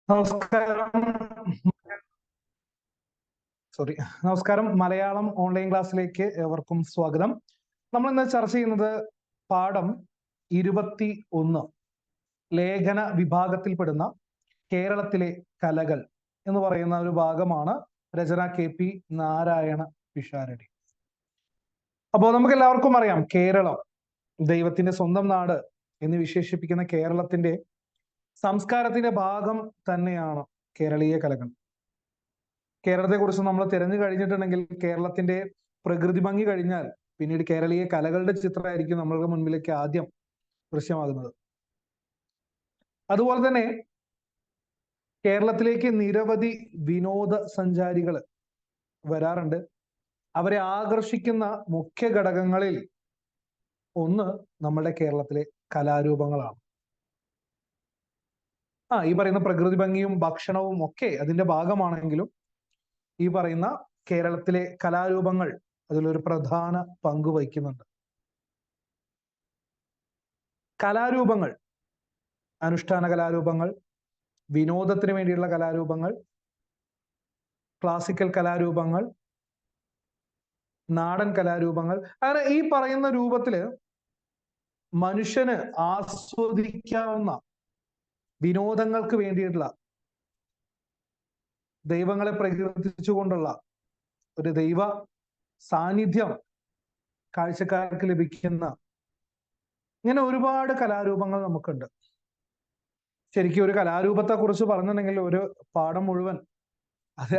നമസ്കാരം. നമസ്കാരം. മലയാളം ഓൺലൈൻ ക്ലാസ്സിലേക്ക് ഏവർക്കും സ്വാഗതം. നമ്മൾ ഇന്ന് ചർച്ച ചെയ്യുന്നത് പാഠം 21 ലേഖന വിഭാഗത്തിൽപ്പെടുന്ന കേരളത്തിലെ കലകൾ എന്ന് പറയുന്ന ഒരു ഭാഗമാണ്. രചന KP നാരായണ പിഷാരടി. അപ്പോൾ നമുക്ക് എല്ലാവർക്കും അറിയാം, കേരളം ദൈവത്തിന്റെ സ്വന്തം നാട് എന്ന് വിശേഷിപ്പിക്കുന്ന കേരളത്തിന്റെ സംസ്കാരത്തിന്റെ ഭാഗം തന്നെയാണ് കേരളീയ കലകൾ. കേരളത്തെ കുറിച്ച് നമ്മൾ തിരഞ്ഞു കഴിഞ്ഞിട്ടുണ്ടെങ്കിൽ കേരളത്തിന്റെ പ്രകൃതി ഭംഗി കഴിഞ്ഞാൽ പിന്നീട് കേരളീയ കലകളുടെ ചിത്രമായിരിക്കും നമ്മൾക്ക് മുൻപിലേക്ക് ആദ്യം ദൃശ്യമാകുന്നത്. അതുപോലെ തന്നെ കേരളത്തിലേക്ക് നിരവധി വിനോദ സഞ്ചാരികൾ വരാറുണ്ട്. അവരെ ആകർഷിക്കുന്ന മുഖ്യ ഘടകങ്ങളിൽ ഒന്ന് നമ്മുടെ കേരളത്തിലെ കലാരൂപങ്ങളാണ്. ഈ പറയുന്ന പ്രകൃതി ഭംഗിയും ഭക്ഷണവും ഒക്കെ അതിന്റെ ഭാഗമാണെങ്കിലും ഈ പറയുന്ന കേരളത്തിലെ കലാരൂപങ്ങൾ അതിലൊരു പ്രധാന പങ്ക് വഹിക്കുന്നുണ്ട്. കലാരൂപങ്ങൾ, അനുഷ്ഠാന കലാരൂപങ്ങൾ, വിനോദത്തിന് വേണ്ടിയുള്ള കലാരൂപങ്ങൾ, ക്ലാസിക്കൽ കലാരൂപങ്ങൾ, നാടൻ കലാരൂപങ്ങൾ, അങ്ങനെ ഈ പറയുന്ന രൂപത്തില് മനുഷ്യന് ആസ്വദിക്കാവുന്ന വിനോദങ്ങൾക്ക് വേണ്ടിയിട്ടുള്ള, ദൈവങ്ങളെ പ്രകീർത്തിച്ചുകൊണ്ടുള്ള ഒരു ദൈവ സാന്നിധ്യം കാഴ്ചക്കാർക്ക് ലഭിക്കുന്ന ഇങ്ങനെ ഒരുപാട് കലാരൂപങ്ങൾ നമുക്കുണ്ട്. ശരിക്കും ഒരു കലാരൂപത്തെ കുറിച്ച് പറഞ്ഞിട്ടുണ്ടെങ്കിൽ ഒരു പാഠം മുഴുവൻ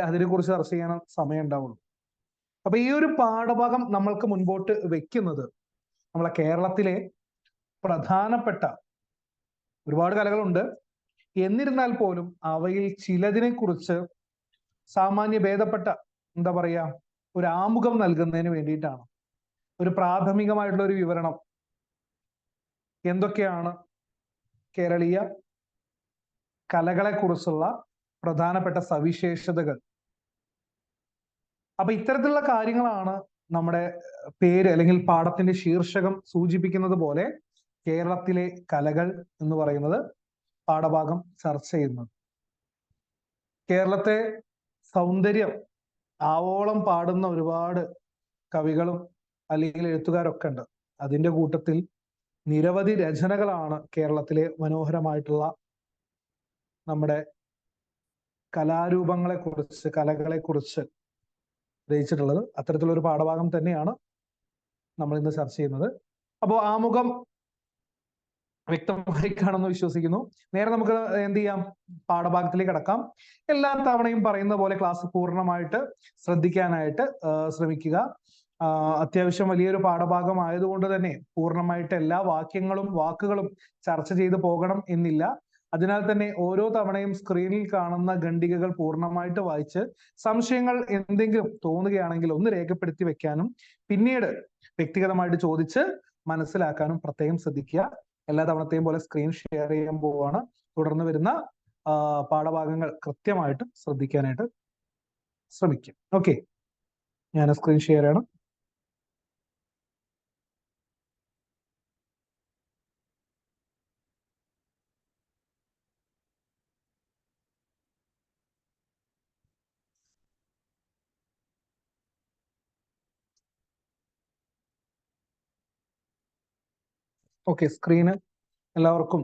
അതിനെ കുറിച്ച് ചർച്ച ചെയ്യാൻ സമയം ഉണ്ടാവുള്ളൂ. അപ്പൊ ഈ ഒരു പാഠഭാഗം നമ്മൾക്ക് മുൻപോട്ട് വെക്കുന്നത് നമ്മളെ കേരളത്തിലെ പ്രധാനപ്പെട്ട ഒരുപാട് കലകളുണ്ട്. എന്നിരുന്നാൽ പോലും അവയിൽ ചിലതിനെ കുറിച്ച് സാമാന്യ ഭേദപ്പെട്ട എന്താ പറയാ ഒരു ആമുഖം നൽകുന്നതിന് വേണ്ടിയിട്ടാണ്. ഒരു പ്രാഥമികമായിട്ടുള്ള ഒരു വിവരണം, എന്തൊക്കെയാണ് കേരളീയ കലകളെ കുറിച്ചുള്ള പ്രധാനപ്പെട്ട സവിശേഷതകൾ. അപ്പൊ ഇത്തരത്തിലുള്ള കാര്യങ്ങളാണ് നമ്മുടെ പേര് അല്ലെങ്കിൽ പാഠത്തിന്റെ ശീർഷകം സൂചിപ്പിക്കുന്നത് പോലെ കേരളത്തിലെ കലകൾ എന്ന് പറയുന്നത് പാഠഭാഗം ചർച്ച ചെയ്യുന്നത്. കേരളത്തെ സൗന്ദര്യം ആവോളം പാടുന്ന ഒരുപാട് കവികളും അല്ലെങ്കിൽ എഴുത്തുകാരൊക്കെ ഉണ്ട്. അതിന്റെ കൂട്ടത്തിൽ നിരവധി രചനകളാണ് കേരളത്തിലെ മനോഹരമായിട്ടുള്ള നമ്മുടെ കലാരൂപങ്ങളെ കുറിച്ച്, കലകളെ കുറിച്ച് രചിച്ചിട്ടുള്ളത്. അത്തരത്തിലുള്ള ഒരു പാഠഭാഗം തന്നെയാണ് നമ്മൾ ഇന്ന് ചർച്ച ചെയ്യുന്നത്. അപ്പോൾ ആമുഖം വ്യക്തമായി കാണുമെന്ന് വിശ്വസിക്കുന്നു. നേരെ നമുക്ക് എന്ത് ചെയ്യാം, പാഠഭാഗത്തിലേക്ക് കടക്കാം. എല്ലാ തവണയും പറയുന്ന പോലെ ക്ലാസ് പൂർണ്ണമായിട്ട് ശ്രദ്ധിക്കാനായിട്ട് ശ്രമിക്കുക. അത്യാവശ്യം വലിയൊരു പാഠഭാഗം ആയതുകൊണ്ട് തന്നെ പൂർണ്ണമായിട്ട് എല്ലാ വാക്കുകളും ചർച്ച ചെയ്ത് പോകണം എന്നില്ല. അതിനാൽ തന്നെ ഓരോ തവണയും സ്ക്രീനിൽ കാണുന്ന ഖണ്ഡികകൾ പൂർണ്ണമായിട്ട് വായിച്ച് സംശയങ്ങൾ എന്തെങ്കിലും തോന്നുകയാണെങ്കിൽ ഒന്ന് രേഖപ്പെടുത്തി വെക്കാനും പിന്നീട് വ്യക്തിഗതമായിട്ട് ചോദിച്ച് മനസ്സിലാക്കാനും പ്രത്യേകം ശ്രദ്ധിക്കുക. എല്ലാ തവണത്തെയും പോലെ സ്ക്രീൻ ഷെയർ ചെയ്യാൻ പോവുകയാണ്. തുടർന്ന് വരുന്ന പാഠഭാഗങ്ങൾ കൃത്യമായിട്ട് ശ്രദ്ധിക്കാനായിട്ട് ശ്രമിക്കും. ഓക്കെ, ഞാൻ സ്ക്രീൻ ഷെയർ ചെയ്യണം. ഓക്കെ, സ്ക്രീന് എല്ലാവർക്കും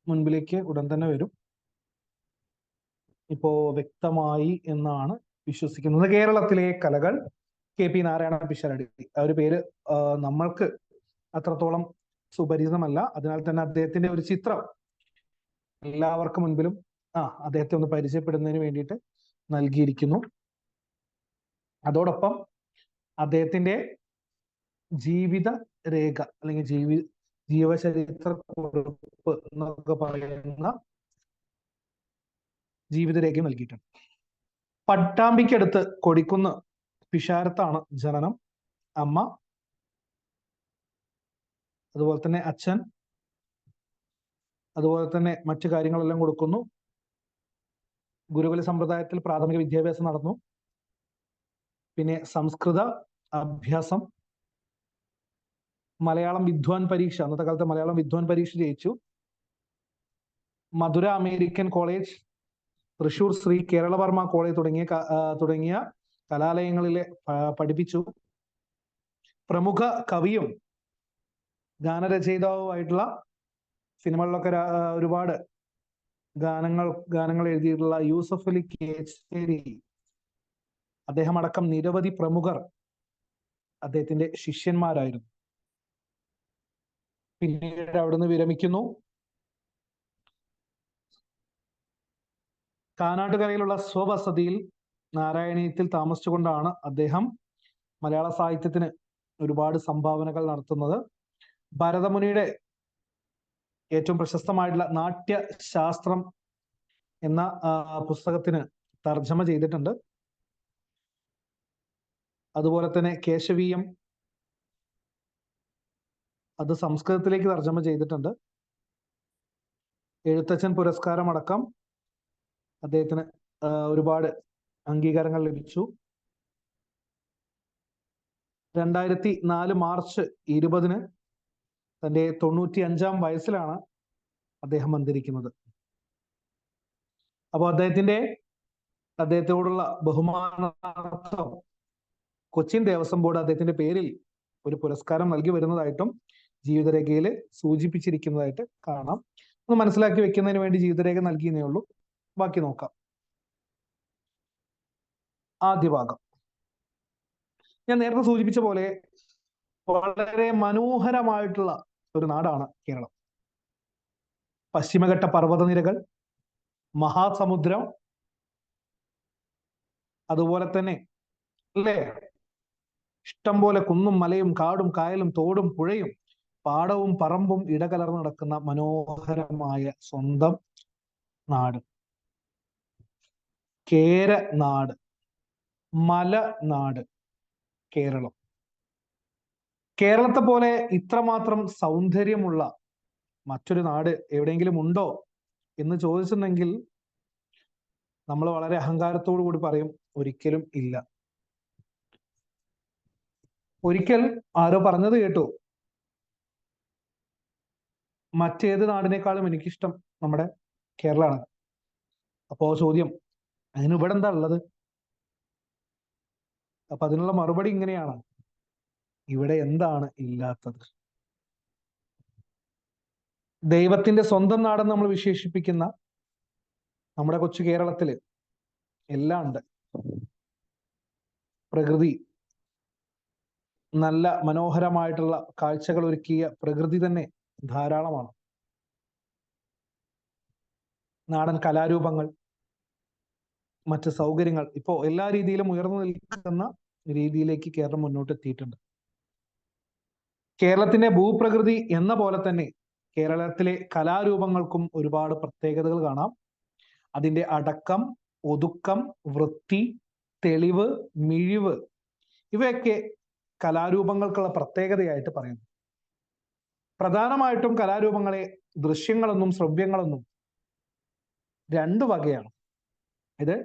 മുൻപിലേക്ക് ഉടൻ തന്നെ വരും. ഇപ്പോ വ്യക്തമായി എന്നാണ് വിശ്വസിക്കുന്നത്. കേരളത്തിലെ കലകൾ, KP നാരായണ പിഷാരടി. ആ ഒരു പേര് നമ്മൾക്ക് അത്രത്തോളം സുപരിചിതമല്ല. അതിനാൽ തന്നെ അദ്ദേഹത്തിന്റെ ഒരു ചിത്രം എല്ലാവർക്കും മുൻപിലും അദ്ദേഹത്തെ ഒന്ന് പരിചയപ്പെടുന്നതിന് വേണ്ടിയിട്ട് നൽകിയിരിക്കുന്നു. അതോടൊപ്പം അദ്ദേഹത്തിന്റെ ജീവിത രേഖ അല്ലെങ്കിൽ ജീവചരിത്ര കുറിപ്പ് എന്നൊക്കെ പറയുന്ന ജീവിതരേഖയും നൽകിയിട്ടുണ്ട്. പട്ടാമ്പിക്കടുത്ത് കൊടിക്കുന്ന് പിഷാരത്താണ് ജനനം. അമ്മ, അതുപോലെ തന്നെ അച്ഛൻ, അതുപോലെ തന്നെ മറ്റു കാര്യങ്ങളെല്ലാം കൊടുക്കുന്നു. ഗുരുകുല സമ്പ്രദായത്തിൽ പ്രാഥമിക വിദ്യാഭ്യാസം നടന്നു. പിന്നെ സംസ്കൃത അഭ്യാസം, മലയാളം വിദ്വാൻ പരീക്ഷ, അന്നത്തെ കാലത്ത് മലയാളം വിദ്വാൻ പരീക്ഷ ജയിച്ചു. Madurai American college, Thrissur Sri Kerala Varma college തുടങ്ങിയ കലാലയങ്ങളിലെ പഠിപ്പിച്ചു. പ്രമുഖ കവിയും ഗാനരചയിതാവുമായിട്ടുള്ള, സിനിമകളിലൊക്കെ ഒരുപാട് ഗാനങ്ങൾ എഴുതിയിട്ടുള്ള യൂസഫ് അലി കേച്ചേരി, അദ്ദേഹം അടക്കം നിരവധി പ്രമുഖർ അദ്ദേഹത്തിന്റെ ശിഷ്യന്മാരായിരുന്നു. പിന്നീട് അവിടുന്ന് വിരമിക്കുന്നു. കാനാട്ടുകരയിലുള്ള സ്വവസതിയിൽ നാരായണീയത്തിൽ താമസിച്ചുകൊണ്ടാണ് അദ്ദേഹം മലയാള സാഹിത്യത്തിന് ഒരുപാട് സംഭാവനകൾ നടത്തുന്നത്. ഭരതമുനിയുടെ ഏറ്റവും പ്രശസ്തമായിട്ടുള്ള നാട്യശാസ്ത്രം എന്ന പുസ്തകത്തിന് തർജ്ജമ ചെയ്തിട്ടുണ്ട്. അതുപോലെ തന്നെ കേശവീയം, അത് സംസ്കൃതത്തിലേക്ക് തർജ്ജമ ചെയ്തിട്ടുണ്ട്. എഴുത്തച്ഛൻ പുരസ്കാരം അടക്കം അദ്ദേഹത്തിന് ഒരുപാട് അംഗീകാരങ്ങൾ ലഭിച്ചു. 2004 മാർച്ച് 20 തന്റെ 95-ാം വയസ്സിലാണ് അദ്ദേഹം അന്തരിക്കുന്നത്. അപ്പോൾ അദ്ദേഹത്തോടുള്ള ബഹുമാനാർത്ഥം കൊച്ചിൻ ദേവസ്വം ബോർഡ് അദ്ദേഹത്തിന്റെ പേരിൽ ഒരു പുരസ്കാരം നൽകി വരുന്നതായിട്ടും ജീവിതരേഖയിൽ സൂചിപ്പിച്ചിരിക്കുന്നതായിട്ട് കാണാം. ഒന്ന് മനസ്സിലാക്കി വെക്കുന്നതിന് വേണ്ടി ജീവിതരേഖ നൽകിയെന്നേ ഉള്ളൂ. ബാക്കി നോക്കാം. ആദ്യ ഭാഗം ഞാൻ നേരത്തെ സൂചിപ്പിച്ച പോലെ വളരെ മനോഹരമായിട്ടുള്ള ഒരു നാടാണ് കേരളം. പശ്ചിമഘട്ട പർവ്വതനിരകൾ, മഹാസമുദ്രം, അതുപോലെ തന്നെ അല്ലേ ഇഷ്ടം പോലെ കുന്നും മലയും കാടും കായലും തോടും പുഴയും പാടവും പറമ്പും ഇടകലർന്ന് നടക്കുന്ന മനോഹരമായ സ്വന്തം നാട്, കേരനാട്, മലനാട് കേരളം. കേരളത്തെ പോലെ ഇത്രമാത്രം സൗന്ദര്യമുള്ള മറ്റൊരു നാട് എവിടെയെങ്കിലും ഉണ്ടോ എന്ന് ചോദിച്ചിട്ടുണ്ടെങ്കിൽ നമ്മൾ വളരെ അഹങ്കാരത്തോടു കൂടി പറയും, ഒരിക്കലും ഇല്ല. ഒരിക്കൽ ആരോ പറഞ്ഞത് കേട്ടു, മറ്റേത് നാടിനേക്കാളും എനിക്കിഷ്ടം നമ്മുടെ കേരളമാണ്. അപ്പോ ചോദ്യം, അതിന് ഇവിടെ എന്താ ഉള്ളത്? അപ്പൊ അതിനുള്ള മറുപടി ഇങ്ങനെയാണ്, ഇവിടെ എന്താണ് ഇല്ലാത്തത്? ദൈവത്തിന്റെ സ്വന്തം നാടെന്ന് നമ്മൾ വിശേഷിപ്പിക്കുന്ന നമ്മുടെ കൊച്ചു കേരളത്തില് എല്ലാം ഉണ്ട്. പ്രകൃതി, നല്ല മനോഹരമായിട്ടുള്ള കാഴ്ചകൾ ഒരുക്കിയ പ്രകൃതി തന്നെ ധാരാളമാണ്. നാടൻ കലാരൂപങ്ങൾ, മറ്റ് സൗകര്യങ്ങൾ, ഇപ്പോ എല്ലാ രീതിയിലും ഉയർന്നു നിൽക്കുന്ന രീതിയിലേക്ക് കേരളം മുന്നോട്ട് എത്തിയിട്ടുണ്ട്. കേരളത്തിന്റെ ഭൂപ്രകൃതി എന്ന പോലെ തന്നെ കേരളത്തിലെ കലാരൂപങ്ങൾക്കും ഒരുപാട് പ്രത്യേകതകൾ കാണാം. അതിന്റെ അടക്കം, ഒതുക്കം, വൃത്തി, തെളിവ്, മിഴിവ്, ഇവയൊക്കെ കലാരൂപങ്ങൾക്കുള്ള പ്രത്യേകതയായിട്ട് പറയുന്നു. പ്രധാനമായിട്ടും കലാരൂപങ്ങളെ ദൃശ്യങ്ങളെന്നും ശ്രവ്യങ്ങളെന്നും രണ്ട് വകയാണ്. ഇത്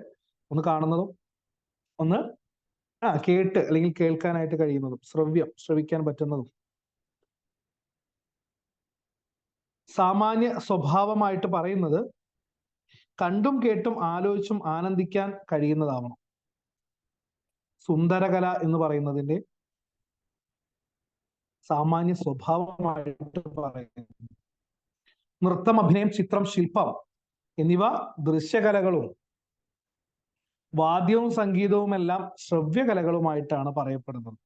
ഒന്ന് കാണുന്നതും ഒന്ന് കേട്ട് അല്ലെങ്കിൽ കേൾക്കാനായിട്ട് കഴിയുന്നതും, ശ്രവിക്കാൻ പറ്റുന്നതും. സാമാന്യ സ്വഭാവമായിട്ട് പറയുന്നത് കണ്ടും കേട്ടും ആലോചിച്ചും ആനന്ദിക്കാൻ കഴിയുന്നതാവണം. സുന്ദരകല എന്ന് പറയുന്നതിന്റെ സാമാന്യ സ്വഭാവമായിട്ട് പറയുന്നത് നൃത്തം, അഭിനയം, ചിത്രം, ശില്പം എന്നിവ ദൃശ്യകലകളും വാദ്യവും സംഗീതവും എല്ലാം ശ്രവ്യകലകളുമായിട്ടാണ് പറയപ്പെടുന്നത്.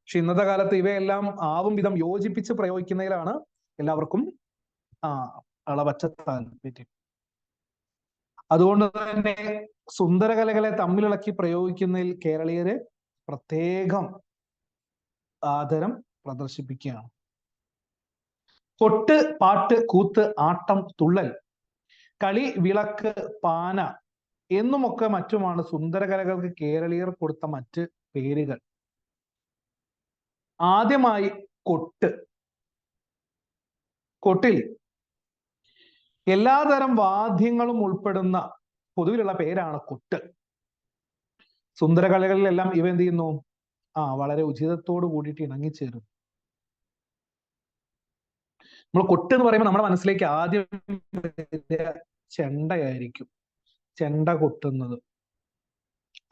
പക്ഷെ ഇന്നത്തെ കാലത്ത് ഇവയെല്ലാം ആവും വിധം യോജിപ്പിച്ച് പ്രയോഗിക്കുന്നതിലാണ് എല്ലാവർക്കും അളവറ്റ താല്പര്യം. അതുകൊണ്ട് തന്നെ സുന്ദരകലകളെ തമ്മിലിളക്കി പ്രയോഗിക്കുന്നതിൽ കേരളീയര് പ്രത്യേകം ആദരം പ്രദർശിപ്പിക്കുകയാണ്. കൊട്ട്, പാട്ട്, കൂത്ത്, ആട്ടം, തുള്ളൽ, കളി, വിളക്ക്, പാന എന്നുമൊക്കെ മറ്റുമാണ് സുന്ദരകലകൾക്ക് കേരളീയർ കൊടുത്ത മറ്റ് പേരുകൾ. ആദ്യമായി കൊട്ട്. കൊട്ടിൽ എല്ലാതരം വാദ്യങ്ങളും ഉൾപ്പെടുന്ന പൊതുവിലുള്ള പേരാണ് കൊട്ട്. സുന്ദരകലകളിലെല്ലാം ഇവ എന്ത് ചെയ്യുന്നു? വളരെ ഉചിതത്തോട് കൂടിയിട്ട് ഇണങ്ങിച്ചേരും. നമ്മൾ കൊട്ട് എന്ന് പറയുമ്പോൾ നമ്മുടെ മനസ്സിലേക്ക് ആദ്യം ചെണ്ടയായിരിക്കും, ചെണ്ട കൊട്ടുന്നത്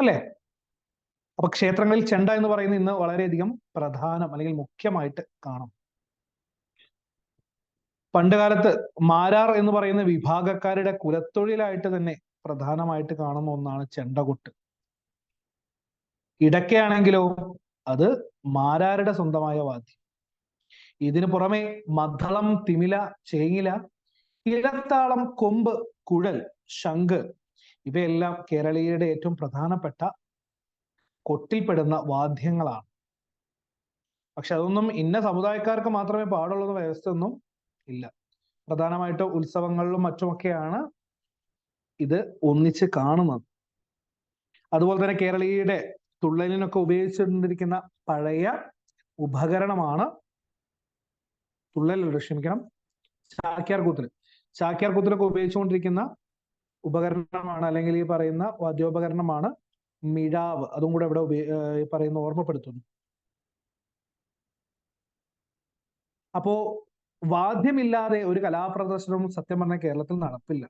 അല്ലെ? അപ്പൊ ക്ഷേത്രങ്ങളിൽ ചെണ്ട എന്ന് പറയുന്നത് ഇന്ന് വളരെയധികം പ്രധാനം അല്ലെങ്കിൽ മുഖ്യമായിട്ട് കാണും. പണ്ട് കാലത്ത് മാരാർ എന്ന് പറയുന്ന വിഭാഗക്കാരുടെ കുലത്തൊഴിലായിട്ട് തന്നെ പ്രധാനമായിട്ട് കാണുന്ന ഒന്നാണ് ചെണ്ടകൊട്ട്. ഇടയ്ക്കാണെങ്കിലോ അത് മാരാരുടെ സ്വന്തമായ വാദ്യം. ഇതിനു പുറമെ മദ്ദളം, തിമില, ചേങ്ങില, ഇലത്താളം, കൊമ്പ്, കുഴൽ, ശംഖ് ഇവയെല്ലാം കേരളീയരുടെ ഏറ്റവും പ്രധാനപ്പെട്ട കൊട്ടിൽപ്പെടുന്ന വാദ്യങ്ങളാണ്. പക്ഷെ അതൊന്നും ഇന്ന സമുദായക്കാർക്ക് മാത്രമേ പാടുള്ളൂ എന്ന വ്യവസ്ഥയൊന്നും ഇല്ല. പ്രധാനമായിട്ടും ഉത്സവങ്ങളിലും മറ്റുമൊക്കെയാണ് ഇത് ഒന്നിച്ച് കാണുന്നത്. അതുപോലെ തന്നെ കേരളീയരുടെ തുള്ളലിനൊക്കെ ഉപയോഗിച്ചുകൊണ്ടിരിക്കുന്ന പഴയ ഉപകരണമാണ് ക്ഷമിക്കണം, ചാക്യാർകൂത്തിൽ. ചാക്യാർകൂത്തിലൊക്കെ ഉപയോഗിച്ചുകൊണ്ടിരിക്കുന്ന ഉപകരണമാണ് അല്ലെങ്കിൽ ഈ പറയുന്ന വാദ്യോപകരണമാണ് മിഴാവ്. അതും കൂടെ ഇവിടെ പറയുന്ന ഓർമ്മപ്പെടുത്തുന്നു. അപ്പോ വാദ്യമില്ലാതെ ഒരു കലാപ്രദർശനവും സത്യം പറഞ്ഞ കേരളത്തിൽ നടപ്പില്ല.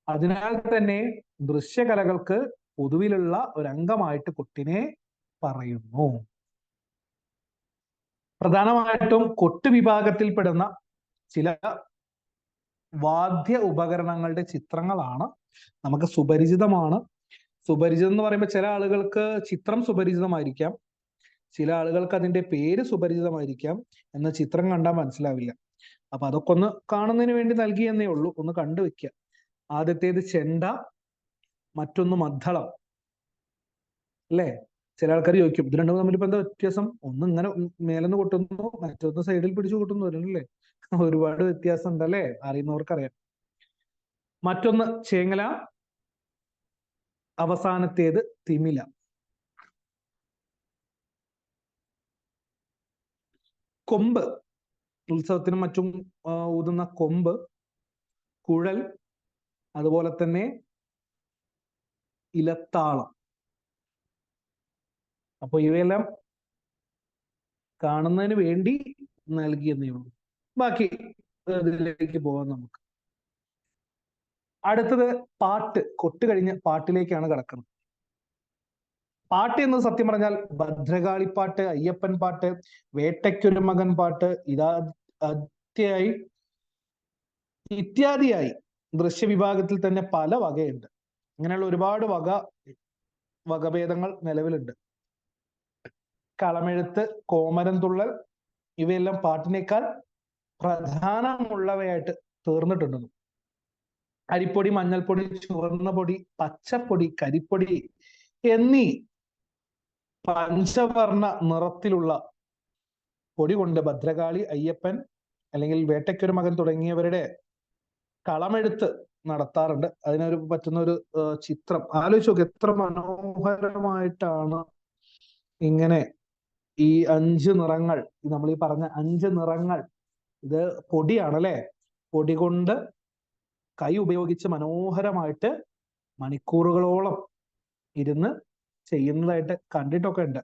അതിനാൽ തന്നെ ദൃശ്യകലകൾക്ക് പൊതുവിലുള്ള ഒരംഗമായിട്ട് കൊട്ടിനെ പറയുന്നു. പ്രധാനമായിട്ടും കൊട്ട് വിഭാഗത്തിൽപ്പെടുന്ന ചില വാദ്യ ഉപകരണങ്ങളുടെ ചിത്രങ്ങളാണ് നമുക്ക് സുപരിചിതമാണ്. സുപരിചിതം എന്ന് പറയുമ്പോൾ ചില ആളുകൾക്ക് ചിത്രം സുപരിചിതമായിരിക്കാം, ചില ആളുകൾക്ക് അതിന്റെ പേര് സുപരിചിതമായിരിക്കാം, എന്ന ചിത്രം കണ്ടാൽ മനസ്സിലാവില്ല. അപ്പൊ അതൊക്കെ ഒന്ന് കാണുന്നതിന് വേണ്ടി നൽകിയെന്നേ ഉള്ളൂ, ഒന്ന് കണ്ടുവെക്കുക. ആദ്യത്തേത് ചെണ്ട, മറ്റൊന്ന് മദ്ദളം അല്ലേ? ചില ആൾക്കാർ ചോദിക്കും ഇത് രണ്ടും തമ്മിൽ ഇപ്പൊ എന്താ വ്യത്യാസം? ഒന്ന് ഇങ്ങനെ മേലെന്ന് കൊട്ടുന്നു, മറ്റൊന്ന് സൈഡിൽ പിടിച്ചു കൊട്ടുന്നു അല്ലേ? ഒരുപാട് വ്യത്യാസം ഉണ്ടല്ലേ? അറിയുന്നവർക്കറിയാം. മറ്റൊന്ന് ചേങ്ങല, അവസാനത്തേത് തിമില. കൊമ്പ്, ഉത്സവത്തിനും മറ്റും ഊതുന്ന കൊമ്പ്, കുഴൽ, അതുപോലെ തന്നെ ഇലത്താളം. അപ്പൊ ഇവയെല്ലാം കാണുന്നതിന് വേണ്ടി നൽകിയെന്നേ ഉള്ളൂ. ബാക്കി ഇതിലേക്ക് പോകാം നമുക്ക്. അടുത്തത് പാട്ട്. കൊട്ട് കഴിഞ്ഞ് പാട്ടിലേക്കാണ് കിടക്കുന്നത്. പാട്ട് എന്നത് സത്യം പറഞ്ഞാൽ ഭദ്രകാളിപ്പാട്ട്, അയ്യപ്പൻ പാട്ട്, വേട്ടയ്ക്കൊരു മകൻ പാട്ട്, ഇത്യാദിയായി ദൃശ്യവിഭാഗത്തിൽ തന്നെ പല വകയുണ്ട്. അങ്ങനെയുള്ള ഒരുപാട് വകഭേദങ്ങൾ നിലവിലുണ്ട്. കളമെഴുത്ത്, കോമരം തുള്ളൽ ഇവയെല്ലാം പാട്ടിനേക്കാൾ പ്രധാനമുള്ളവയായിട്ട് തീർന്നിട്ടുണ്ട്. അരിപ്പൊടി, മഞ്ഞൾപ്പൊടി, ചുവന്ന പൊടി, പച്ചപ്പൊടി, കരിപ്പൊടി എന്നീ പഞ്ചവർണ്ണ നിറത്തിലുള്ള പൊടി കൊണ്ട് ഭദ്രകാളി, അയ്യപ്പൻ അല്ലെങ്കിൽ വേട്ടയ്ക്കൊരു മകൻ തുടങ്ങിയവരുടെ കളമെഴുത്ത് നടത്താറുണ്ട്. അതിനൊരു പറ്റുന്ന ഒരു ചിത്രം ആലോചിച്ച് നോക്ക്, എത്ര മനോഹരമായിട്ടാണ് ഇങ്ങനെ ഈ 5 നിറങ്ങൾ, നമ്മൾ ഈ പറഞ്ഞ 5 നിറങ്ങൾ, ഇത് പൊടിയാണ് അല്ലെ? പൊടി കൊണ്ട് കൈ ഉപയോഗിച്ച് മനോഹരമായിട്ട് മണിക്കൂറുകളോളം ഇരുന്ന് ചെയ്യുന്നതായിട്ട് കണ്ടിട്ടൊക്കെ ഉണ്ട്.